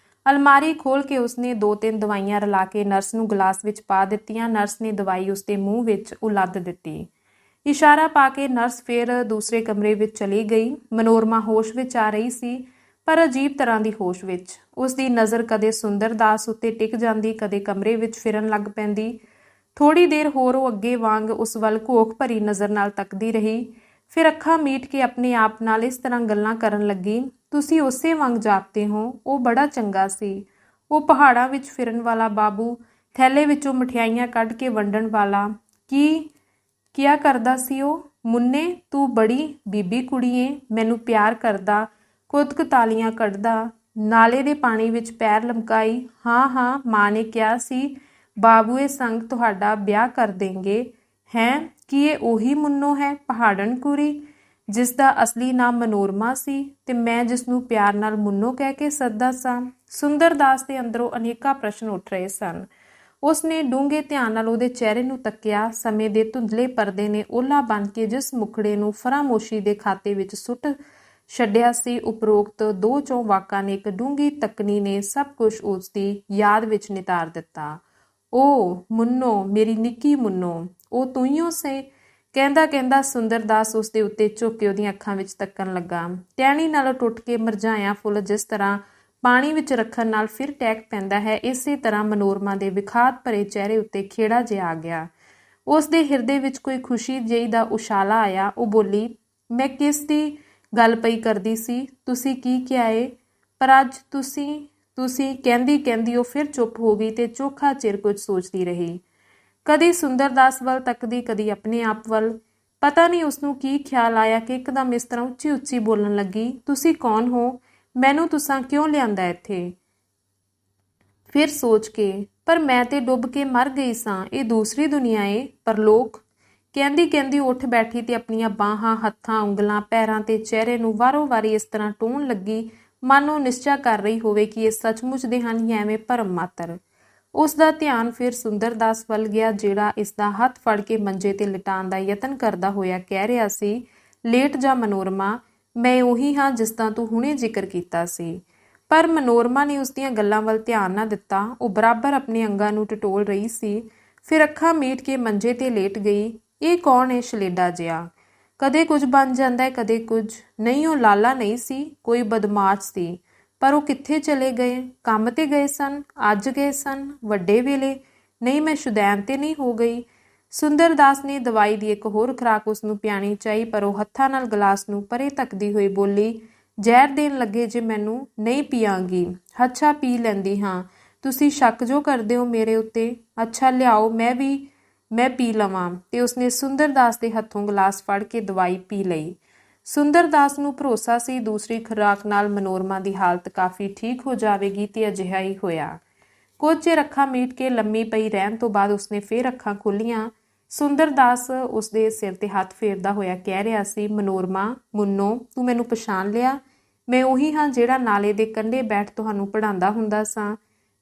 ਅਲਮਾਰੀ ਖੋਲ੍ਹ ਕੇ ਉਸਨੇ 2-3 ਦਵਾਈਆਂ ਰਲਾ ਕੇ ਨਰਸ ਨੂੰ ਗਲਾਸ ਵਿੱਚ ਪਾ ਦਿੱਤੀਆਂ। ਨਰਸ ਨੇ ਦਵਾਈ ਉਸਦੇ ਮੂੰਹ ਵਿੱਚ ਉਲੱਦ ਦਿੱਤੀ। ਇਸ਼ਾਰਾ ਪਾ ਕੇ ਨਰਸ ਫਿਰ ਦੂਸਰੇ ਕਮਰੇ ਵਿੱਚ ਚਲੀ ਗਈ। ਮਨੋਰਮਾ ਹੋਸ਼ ਵਿੱਚ ਆ ਰਹੀ ਸੀ, ਪਰ ਅਜੀਬ ਤਰ੍ਹਾਂ ਦੀ ਹੋਸ਼ ਵਿੱਚ। ਉਸਦੀ ਨਜ਼ਰ ਕਦੇ ਸੁੰਦਰਦਾਸ ਉੱਤੇ ਟਿਕ ਜਾਂਦੀ, ਕਦੇ ਕਮਰੇ ਵਿੱਚ ਫਿਰਨ ਲੱਗ ਪੈਂਦੀ। ਥੋੜ੍ਹੀ ਦੇਰ ਹੋਰ ਉਹ ਅੱਗੇ ਵਾਂਗ ਉਸ ਵੱਲ ਘੋਖ ਭਰੀ ਨਜ਼ਰ ਨਾਲ ਤੱਕਦੀ ਰਹੀ। ਫਿਰ ਅੱਖਾਂ ਮੀਟ ਕੇ ਆਪਣੇ ਆਪ ਨਾਲ ਇਸ ਤਰ੍ਹਾਂ ਗੱਲਾਂ ਕਰਨ ਲੱਗੀ, ਤੁਸੀਂ ਉਸੇ ਵਾਂਗ ਜਾਪਦੇ ਹੋ, ਉਹ ਬੜਾ ਚੰਗਾ ਸੀ। ਉਹ ਪਹਾੜਾਂ ਵਿੱਚ ਫਿਰਨ ਵਾਲਾ ਬਾਬੂ, ਥੈਲੇ ਵਿੱਚੋਂ ਮਠਿਆਈਆਂ ਕੱਢ ਕੇ ਵੰਡਣ ਵਾਲਾ। ਕਿਆ ਕਰਦਾ ਸੀ ਉਹ? ਮੁੰਨੇ, ਤੂੰ ਬੜੀ ਬੀਬੀ ਕੁੜੀ ਏਂ, ਮੈਨੂੰ ਪਿਆਰ ਕਰਦਾ, ਕੁਦਕ ਤਾਲੀਆਂ ਕੱਢਦਾ, ਨਾਲੇ ਦੇ ਪਾਣੀ ਵਿੱਚ ਪੈਰ ਲਮਕਾਈ। ਹਾਂ, ਮਾਂ ਨੇ ਕਿਹਾ ਸੀ ਬਾਬੂਏ ਸੰਗ ਤੁਹਾਡਾ ਵਿਆਹ ਕਰ ਦੇਂਗੇ। ਹੈਂ, ਕੀ ਇਹ ਉਹੀ ਮੁੰਨੋ ਹੈ, ਪਹਾੜਨ ਕੁੜੀ, ਜਿਸ ਦਾ ਅਸਲੀ ਨਾਮ ਮਨੋਰਮਾ ਸੀ ਤੇ ਮੈਂ ਜਿਸ ਨੂੰ ਪਿਆਰ ਨਾਲ ਮੁੰਨੋ ਕਹਿ ਕੇ ਸੱਦਦਾ ਸਾਂ? ਸੁੰਦਰਦਾਸ ਦੇ ਅੰਦਰੋਂ ਅਨੇਕਾਂ ਪ੍ਰਸ਼ਨ ਉੱਠ ਰਹੇ ਸਨ। ਉਸਨੇ ਡੂੰਘੇ ਧਿਆਨ ਨਾਲ ਉਹਦੇ ਚਿਹਰੇ ਨੂੰ ਤੱਕਿਆ। ਸਮੇਂ ਦੇ ਧੁੰਦਲੇ ਪਰਦੇ ਨੇ ਓਲਾ ਬਣ ਕੇ ਜਿਸ ਮੁਖੜੇ ਨੂੰ ਫਰਾਮੋਸ਼ੀ ਦੇ ਖਾਤੇ ਵਿੱਚ ਸੁੱਟ ਛੱਡਿਆ ਸੀ, ਉਪਰੋਕਤ 2-4 ਵਾਕਾਂ ਨੇ, ਇੱਕ ਡੂੰਘੀ ਤੱਕਣੀ ਨੇ ਸਭ ਕੁਝ ਉਸਦੀ ਯਾਦ ਵਿੱਚ ਨਿਤਾਰ ਦਿੱਤਾ। ਓ ਮੁੰਨੋ, ਮੇਰੀ ਨਿੱਕੀ ਮੁੰਨੋ, ਉਹ ਤੂੰ ਹੀ ਹੋ ਸੇ? ਕਹਿੰਦਾ ਸੁੰਦਰਦਾਸ ਉਸਦੇ ਉੱਤੇ ਝੁੱਕ ਕੇ ਉਹਦੀਆਂ ਅੱਖਾਂ ਵਿੱਚ ਤੱਕਣ ਲੱਗਾ। ਟਹਿਣੀ ਨਾਲੋਂ ਟੁੱਟ ਕੇ ਮੁਰਝਾਇਆ ਫੁੱਲ ਜਿਸ ਤਰ੍ਹਾਂ ਪਾਣੀ ਵਿੱਚ ਰੱਖਣ ਨਾਲ ਫਿਰ ਟਹਿਕ ਪੈਂਦਾ ਹੈ, ਇਸੇ ਤਰ੍ਹਾਂ ਮਨੋਰਮਾ ਦੇ ਵਿਖਾਤ ਭਰੇ ਚਿਹਰੇ ਉੱਤੇ ਖੇੜਾ ਜਿਹਾ ਆ ਗਿਆ। ਉਸ ਦੇ ਹਿਰਦੇ ਵਿੱਚ ਕੋਈ ਖੁਸ਼ੀ ਜਿਹੀ ਦਾ ਉਛਾਲਾ ਆਇਆ। ਉਹ ਬੋਲੀ, ਮੈਂ ਕਿਸ ਦੀ ਗੱਲ ਪਈ ਕਰਦੀ ਸੀ? ਤੁਸੀਂ ਕੀ ਕਿਹਾ ਏ? ਪਰ ਅੱਜ ਤੁਸੀਂ ਕਹਿੰਦੀ ਉਹ ਫਿਰ ਚੁੱਪ ਹੋ ਗਈ ਤੇ ਚੋਖਾ ਚਿਰ ਕੁਝ ਸੋਚਦੀ ਰਹੀ। ਕਦੀ ਸੁੰਦਰਦਾਸ ਵੱਲ ਤੱਕਦੀ, ਕਦੀ ਆਪਣੇ ਆਪ ਵੱਲ। ਪਤਾ ਨਹੀਂ ਉਸਨੂੰ ਕੀ ਖਿਆਲ ਆਇਆ ਕਿ ਇੱਕਦਮ ਇਸ ਤਰ੍ਹਾਂ ਉੱਚੀ-ਉੱਚੀ ਬੋਲਣ ਲੱਗੀ, ਤੁਸੀਂ ਕੌਣ ਹੋ? ਮੈਨੂੰ ਤੁਸਾਂ ਕਿਉਂ ਲਿਆਂਦਾ ਇੱਥੇ? ਫਿਰ ਸੋਚ ਕੇ, ਪਰ ਮੈਂ ਤੇ ਡੁੱਬ ਕੇ ਮਰ ਗਈ ਸਾਂ, ਇਹ ਦੂਸਰੀ ਦੁਨੀਆ ਏ, ਪਰਲੋਕ। ਕਹਿੰਦੀ ਉੱਠ ਬੈਠੀ ਤੇ ਆਪਣੀਆਂ ਬਾਹਾਂ, ਹੱਥਾਂ, ਉਂਗਲਾਂ, ਪੈਰਾਂ ਤੇ ਚਿਹਰੇ ਨੂੰ ਵਾਰੋ-ਵਾਰੀ ਇਸ ਤਰ੍ਹਾਂ ਟੋਹਣ ਲੱਗੀ ਮਾਨੋ ਨਿਸ਼ਚਾ ਕਰ ਰਹੀ ਹੋਵੇ ਕਿ ਇਹ ਸੱਚਮੁੱਚ ਦੇ ਹਨ ਜਾਂ ਐਵੇਂ ਭਰਮ ਮਾਤਰ। ਉਸ ਦਾ ਧਿਆਨ ਫਿਰ ਸੁੰਦਰਦਾਸ ਵੱਲ ਗਿਆ, ਜਿਹੜਾ ਇਸ ਦਾ ਹੱਥ ਫੜ ਕੇ ਮੰਜੇ ਤੇ ਲਿਟਾਉਣ ਦਾ ਯਤਨ ਕਰਦਾ ਹੋਇਆ ਕਹਿ ਰਿਹਾ ਸੀ, ਲੇਟ ਜਾ ਮਨੋਰਮਾ, ਮੈਂ ਉਹੀ ਹਾਂ ਜਿਸ ਦਾ ਤੂੰ ਹੁਣੇ ਜ਼ਿਕਰ ਕੀਤਾ ਸੀ। ਪਰ ਮਨੋਰਮਾ ਨੇ ਉਸ ਦੀਆਂ ਗੱਲਾਂ ਵੱਲ ਧਿਆਨ ਨਾ ਦਿੱਤਾ। ਉਹ ਬਰਾਬਰ ਆਪਣੇ ਅੰਗਾਂ ਨੂੰ ਟਟੋਲ ਰਹੀ ਸੀ। ਫਿਰ ਅੱਖਾਂ ਮੀਟ ਕੇ ਮੰਜੇ ਤੇ ਲੇਟ ਗਈ। ਇਹ ਕੌਣ ਹੈ ਸ਼ਲੇਡਾ ਜਿਹਾ? ਕਦੇ ਕੁਝ ਬਣ ਜਾਂਦਾ ਹੈ, ਕਦੇ ਕੁਝ ਨਹੀਂ। ਉਹ ਲਾਲਾ ਨਹੀਂ ਸੀ, ਕੋਈ ਬਦਮਾਸ਼ ਸੀ। ਪਰ ਉਹ ਕਿੱਥੇ ਚਲੇ ਗਏ? ਕੰਮ ਤੇ ਗਏ ਸਨ, ਅੱਜ ਗਏ ਸਨ, ਵੱਡੇ ਵੇਲੇ। ਨਹੀਂ, ਮੈਂ ਸ਼ੁਦੈਨ ਤੇ ਨਹੀਂ ਹੋ ਗਈ। ਸੁੰਦਰਦਾਸ ਨੇ ਦਵਾਈ ਦੀ ਇੱਕ ਹੋਰ ਖੁਰਾਕ ਉਸਨੂੰ ਪਿਆਣੀ ਚਾਹੀ, ਪਰ ਉਹ ਹੱਥਾਂ ਨਾਲ ਗਲਾਸ ਨੂੰ ਪਰੇ ਧੱਕਦੀ ਹੋਈ ਬੋਲੀ, ਜ਼ਹਿਰ ਦੇਣ ਲੱਗੇ ਜੇ ਮੈਨੂੰ? ਨਹੀਂ ਪੀਆਂਗੀ। ਅੱਛਾ, ਪੀ ਲੈਂਦੀ ਹਾਂ। ਤੁਸੀਂ ਸ਼ੱਕ ਜੋ ਕਰਦੇ ਹੋ ਮੇਰੇ ਉੱਤੇ? ਅੱਛਾ, ਲਿਆਓ, ਮੈਂ ਪੀ ਲਵਾਂ। ਤੇ ਉਸਨੇ ਸੁੰਦਰਦਾਸ ਦੇ ਹੱਥੋਂ ਗਲਾਸ ਫੜ ਕੇ ਦਵਾਈ ਪੀ ਲਈ। ਸੁੰਦਰਦਾਸ ਨੂੰ ਭਰੋਸਾ ਸੀ ਦੂਸਰੀ ਖੁਰਾਕ ਨਾਲ ਮਨੋਰਮਾ ਦੀ ਹਾਲਤ ਕਾਫੀ ਠੀਕ ਹੋ ਜਾਵੇਗੀ ਤੇ ਅਜਿਹਾ ਹੀ ਹੋਇਆ। ਕੁਝ ਚਿਰ ਅੱਖਾਂ ਮੀਟ ਕੇ ਲੰਮੀ ਪਈ ਰਹਿਣ ਤੋਂ ਬਾਅਦ ਉਸਨੇ ਫੇਰ ਅੱਖਾਂ ਖੋਲ੍ਹੀਆਂ। ਸੁੰਦਰ ਦਾਸ ਉਸਦੇ ਸਿਰ ਤੇ ਹੱਥ ਫੇਰਦਾ ਹੋਇਆ ਕਹਿ ਰਿਹਾ ਸੀ, ਮਨੋਰਮਾ, ਮੁੰਨੋ, ਤੂੰ ਮੈਨੂੰ ਪਛਾਣ ਲਿਆ? ਮੈਂ ਉਹੀ ਹਾਂ ਜਿਹੜਾ ਨਾਲੇ ਦੇ ਕੰਢੇ ਬੈਠ ਤੁਹਾਨੂੰ ਪੜ੍ਹਾਉਂਦਾ ਹੁੰਦਾ ਸਾਂ।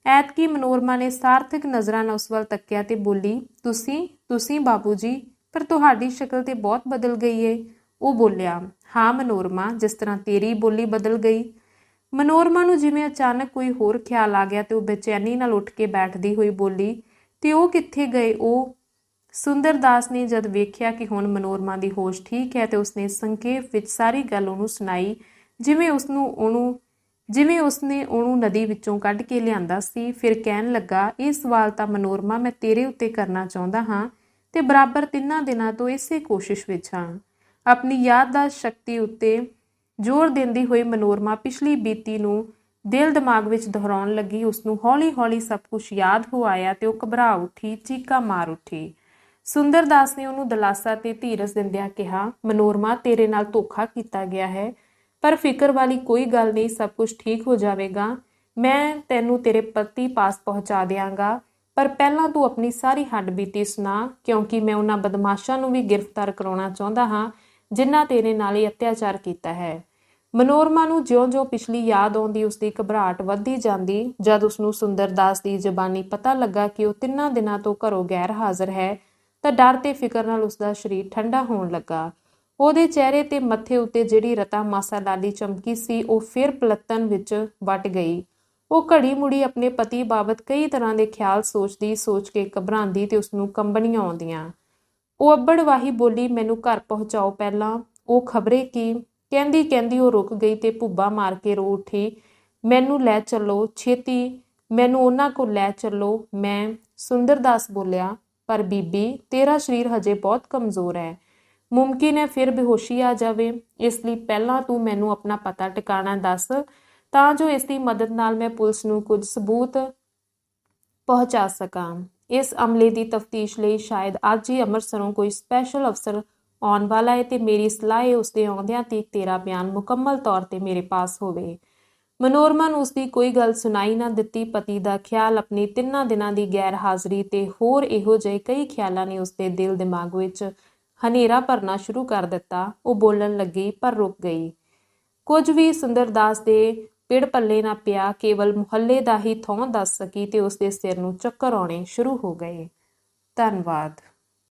ਐਤਕੀ ਮਨੋਰਮਾ ਨੇ ਸਾਰਥਕ ਨਜ਼ਰਾਂ ਨਾਲ ਉਸ ਵੱਲ ਤੱਕਿਆ ਤੇ ਬੋਲੀ, ਤੁਸੀਂ ਬਾਬੂ ਜੀ, ਪਰ ਤੁਹਾਡੀ ਸ਼ਕਲ ਤੇ ਬਹੁਤ ਬਦਲ ਗਈ ਏ। ਉਹ ਬੋਲਿਆ, ਹਾਂ ਮਨੋਰਮਾ, ਜਿਸ ਤਰ੍ਹਾਂ ਤੇਰੀ ਬੋਲੀ ਬਦਲ ਗਈ। ਮਨੋਰਮਾ ਨੂੰ ਜਿਵੇਂ ਅਚਾਨਕ ਕੋਈ ਹੋਰ ਖਿਆਲ ਆ ਗਿਆ ਤੇ ਉਹ ਬੇਚੈਨੀ ਨਾਲ ਉੱਠ ਕੇ ਬੈਠਦੀ ਹੋਈ ਬੋਲੀ, ਤੇ ਉਹ ਕਿੱਥੇ ਗਏ? ਉਹ ਸੁੰਦਰ ਦਾਸ ਨੇ ਜਦ ਵੇਖਿਆ ਕਿ ਹੁਣ ਮਨੋਰਮਾ ਦੀ ਹੋਸ਼ ਠੀਕ ਹੈ ਤੇ ਉਸਨੇ ਸੰਖੇਪ ਵਿੱਚ ਸਾਰੀ ਗੱਲ ਉਹਨੂੰ ਸੁਣਾਈ, ਜਿਵੇਂ ਉਸਨੇ ਉਹਨੂੰ ਨਦੀ ਵਿੱਚੋਂ ਕੱਢ ਕੇ ਲਿਆਂਦਾ ਸੀ। ਫਿਰ ਕਹਿਣ ਲੱਗਾ, ਇਹ ਸਵਾਲ ਤਾਂ ਮਨੋਰਮਾ ਮੈਂ ਤੇਰੇ ਉੱਤੇ ਕਰਨਾ ਚਾਹੁੰਦਾ ਹਾਂ ਤੇ ਬਰਾਬਰ 3 ਦਿਨਾਂ ਤੋਂ ਇਸੇ ਕੋਸ਼ਿਸ਼ ਵਿੱਚ ਹਾਂ। ਆਪਣੀ ਯਾਦਦਾਸ਼ਤ ਸ਼ਕਤੀ ਉੱਤੇ ਜ਼ੋਰ ਦਿੰਦੀ ਹੋਈ ਮਨੋਰਮਾ ਪਿਛਲੀ ਬੀਤੀ ਨੂੰ ਦਿਲ ਦਿਮਾਗ ਵਿੱਚ ਦੁਹਰਾਉਣ ਲੱਗੀ। ਉਸਨੂੰ ਹੌਲੀ-ਹੌਲੀ ਸਭ ਕੁਝ ਯਾਦ ਹੋ ਆਇਆ ਤੇ ਉਹ ਘਬਰਾ ਉੱਠੀ, ਚੀਕਾਂ ਮਾਰ ਉੱਠੀ। ਸੁੰਦਰ ਦਾਸ ਨੇ ਉਹਨੂੰ ਦਿਲਾਸਾ ਤੇ ਧੀਰਜ ਦਿੰਦਿਆਂ ਕਿਹਾ, ਮਨੋਰਮਾ, ਤੇਰੇ ਨਾਲ ਧੋਖਾ ਕੀਤਾ ਗਿਆ ਹੈ, ਪਰ ਫਿਕਰ ਵਾਲੀ ਕੋਈ ਗੱਲ ਨਹੀਂ, ਸਭ ਕੁਝ ਠੀਕ ਹੋ ਜਾਵੇਗਾ। ਮੈਂ ਤੈਨੂੰ ਤੇਰੇ ਪਤੀ ਪਾਸ ਪਹੁੰਚਾ ਦਿਆਂਗਾ, ਪਰ ਪਹਿਲਾਂ ਤੂੰ ਆਪਣੀ ਸਾਰੀ ਹੱਡਬੀਤੀ ਸੁਣਾ, ਕਿਉਂਕਿ ਮੈਂ ਉਹਨਾਂ ਬਦਮਾਸ਼ਾਂ ਨੂੰ ਵੀ ਗ੍ਰਿਫਤਾਰ ਕਰਾਉਣਾ ਚਾਹੁੰਦਾ ਹਾਂ ਜਿਨ੍ਹਾਂ ਤੇਰੇ ਨਾਲ ਇਹ ਅਤਿਆਚਾਰ ਕੀਤਾ ਹੈ। ਮਨੋਰਮਾ ਨੂੰ ਜਿਉਂ-ਜਿਉਂ ਪਿਛਲੀ ਯਾਦ ਆਉਂਦੀ ਉਸਦੀ ਘਬਰਾਹਟ ਵੱਧਦੀ ਜਾਂਦੀ। ਜਦ ਉਸਨੂੰ ਸੁੰਦਰ ਦਾਸ ਦੀ ਜ਼ਬਾਨੀ ਪਤਾ ਲੱਗਾ ਕਿ ਉਹ 3 ਦਿਨਾਂ ਤੋਂ ਘਰੋਂ ਗੈਰ ਹਾਜ਼ਰ ਹੈ ਤਾਂ ਡਰ ਤੇ ਫਿਕਰ ਨਾਲ ਉਸਦਾ ਸਰੀਰ ਠੰਡਾ ਹੋਣ ਲੱਗਾ। ਉਹਦੇ ਚਿਹਰੇ ਤੇ ਮੱਥੇ ਉੱਤੇ ਜਿਹੜੀ ਰਤਾ ਮਾਸਾ ਲਾਲੀ ਚਮਕੀ ਸੀ ਉਹ ਫਿਰ ਪਲੱਤਨ ਵਿੱਚ ਵੱਟ ਗਈ। ਉਹ ਘੜੀ ਮੁੜੀ ਆਪਣੇ ਪਤੀ ਬਾਬਤ ਕਈ ਤਰ੍ਹਾਂ ਦੇ ਖਿਆਲ ਸੋਚ ਕੇ ਘਬਰਾਉਂਦੀ ਤੇ ਉਸਨੂੰ ਕੰਬਣੀਆਂ ਆਉਂਦੀਆਂ। ਉਹ ਅੱਬੜ-ਵਾਹੀ ਬੋਲੀ, ਮੈਨੂੰ ਘਰ ਪਹੁੰਚਾਓ ਪਹਿਲਾਂ। ਉਹ ਖਬਰੇ ਕੀ ਕਹਿੰਦੀ ਉਹ ਰੁਕ ਗਈ ਤੇ ਭੁੱਬਾ ਮਾਰ ਕੇ ਰੋ ਉੱਠੀ, ਮੈਨੂੰ ਲੈ ਚੱਲੋ, ਛੇਤੀ ਮੈਨੂੰ ਉਹਨਾਂ ਕੋਲ ਲੈ ਚੱਲੋ। ਮੈਂ ਸੁੰਦਰ ਦਾਸ ਬੋਲਿਆ, ਪਰ ਬੀਬੀ, ਤੇਰਾ ਸਰੀਰ ਹਜੇ ਬਹੁਤ ਕਮਜ਼ੋਰ ਹੈ, ਮੁਮਕਿਨ ਹੈ ਫਿਰ ਬੇਹੋਸ਼ੀ ਆ ਜਾਵੇ। ਇਸ ਲਈ ਪਹਿਲਾਂ ਤੂੰ ਮੈਨੂੰ ਆਪਣਾ ਪਤਾ ਟਿਕਾਣਾ ਦੱਸ ਤਾਂ ਜੋ ਇਸ ਦੀ ਮਦਦ ਨਾਲ ਮੈਂ ਪੁਲਿਸ ਨੂੰ ਕੁਝ ਸਬੂਤ ਪਹੁੰਚਾ ਸਕਾਂ। ਇਸ ਅਮਲੇ ਦੀ ਤਫਤੀਸ਼ ਲਈ ਸ਼ਾਇਦ ਅੱਜ ਹੀ ਅੰਮ੍ਰਿਤਸਰੋਂ ਕੋਈ ਸਪੈਸ਼ਲ ਅਫਸਰ ਆਉਣ ਵਾਲਾ ਹੈ ਤੇ ਮੇਰੀ ਸਲਾਹ ਹੈ ਉਸਦੇ ਆਉਂਦਿਆਂ ਤੀਕ ਤੇਰਾ ਬਿਆਨ ਮੁਕੰਮਲ ਤੌਰ ਤੇ ਮੇਰੇ ਪਾਸ ਹੋਵੇ। ਮਨੋਰਮਾ ਨੂੰ ਉਸਦੀ ਕੋਈ ਗੱਲ ਸੁਣਾਈ ਨਾ ਦਿੱਤੀ। ਪਤੀ ਦਾ ਖਿਆਲ, ਆਪਣੀ 3 ਦਿਨਾਂ ਦੀ ਗੈਰ ਹਾਜ਼ਰੀ ਤੇ ਹੋਰ ਇਹੋ ਜਿਹੇ ਕਈ ਖਿਆਲਾਂ ਨੇ ਉਸਦੇ ਦਿਲ ਦਿਮਾਗ ਵਿੱਚ ਹਨੇਰਾ ਭਰਨਾ ਸ਼ੁਰੂ ਕਰ ਦਿੱਤਾ। ਉਹ ਬੋਲਣ ਲੱਗੀ ਪਰ ਰੁਕ ਗਈ। ਕੁਝ ਵੀ ਸੁੰਦਰ ਦਾਸ ਦੇ ਪਿੜ ਪੱਲੇ ਨਾ ਪਿਆ, ਕੇਵਲ ਮੁਹੱਲੇ ਦਾ ਹੀ ਥਹੁੰ ਦੱਸ ਸਕੀ ਤੇ ਉਸਦੇ ਸਿਰ ਨੂੰ ਚੱਕਰ ਆਉਣੇ ਸ਼ੁਰੂ ਹੋ ਗਏ। ਧੰਨਵਾਦ।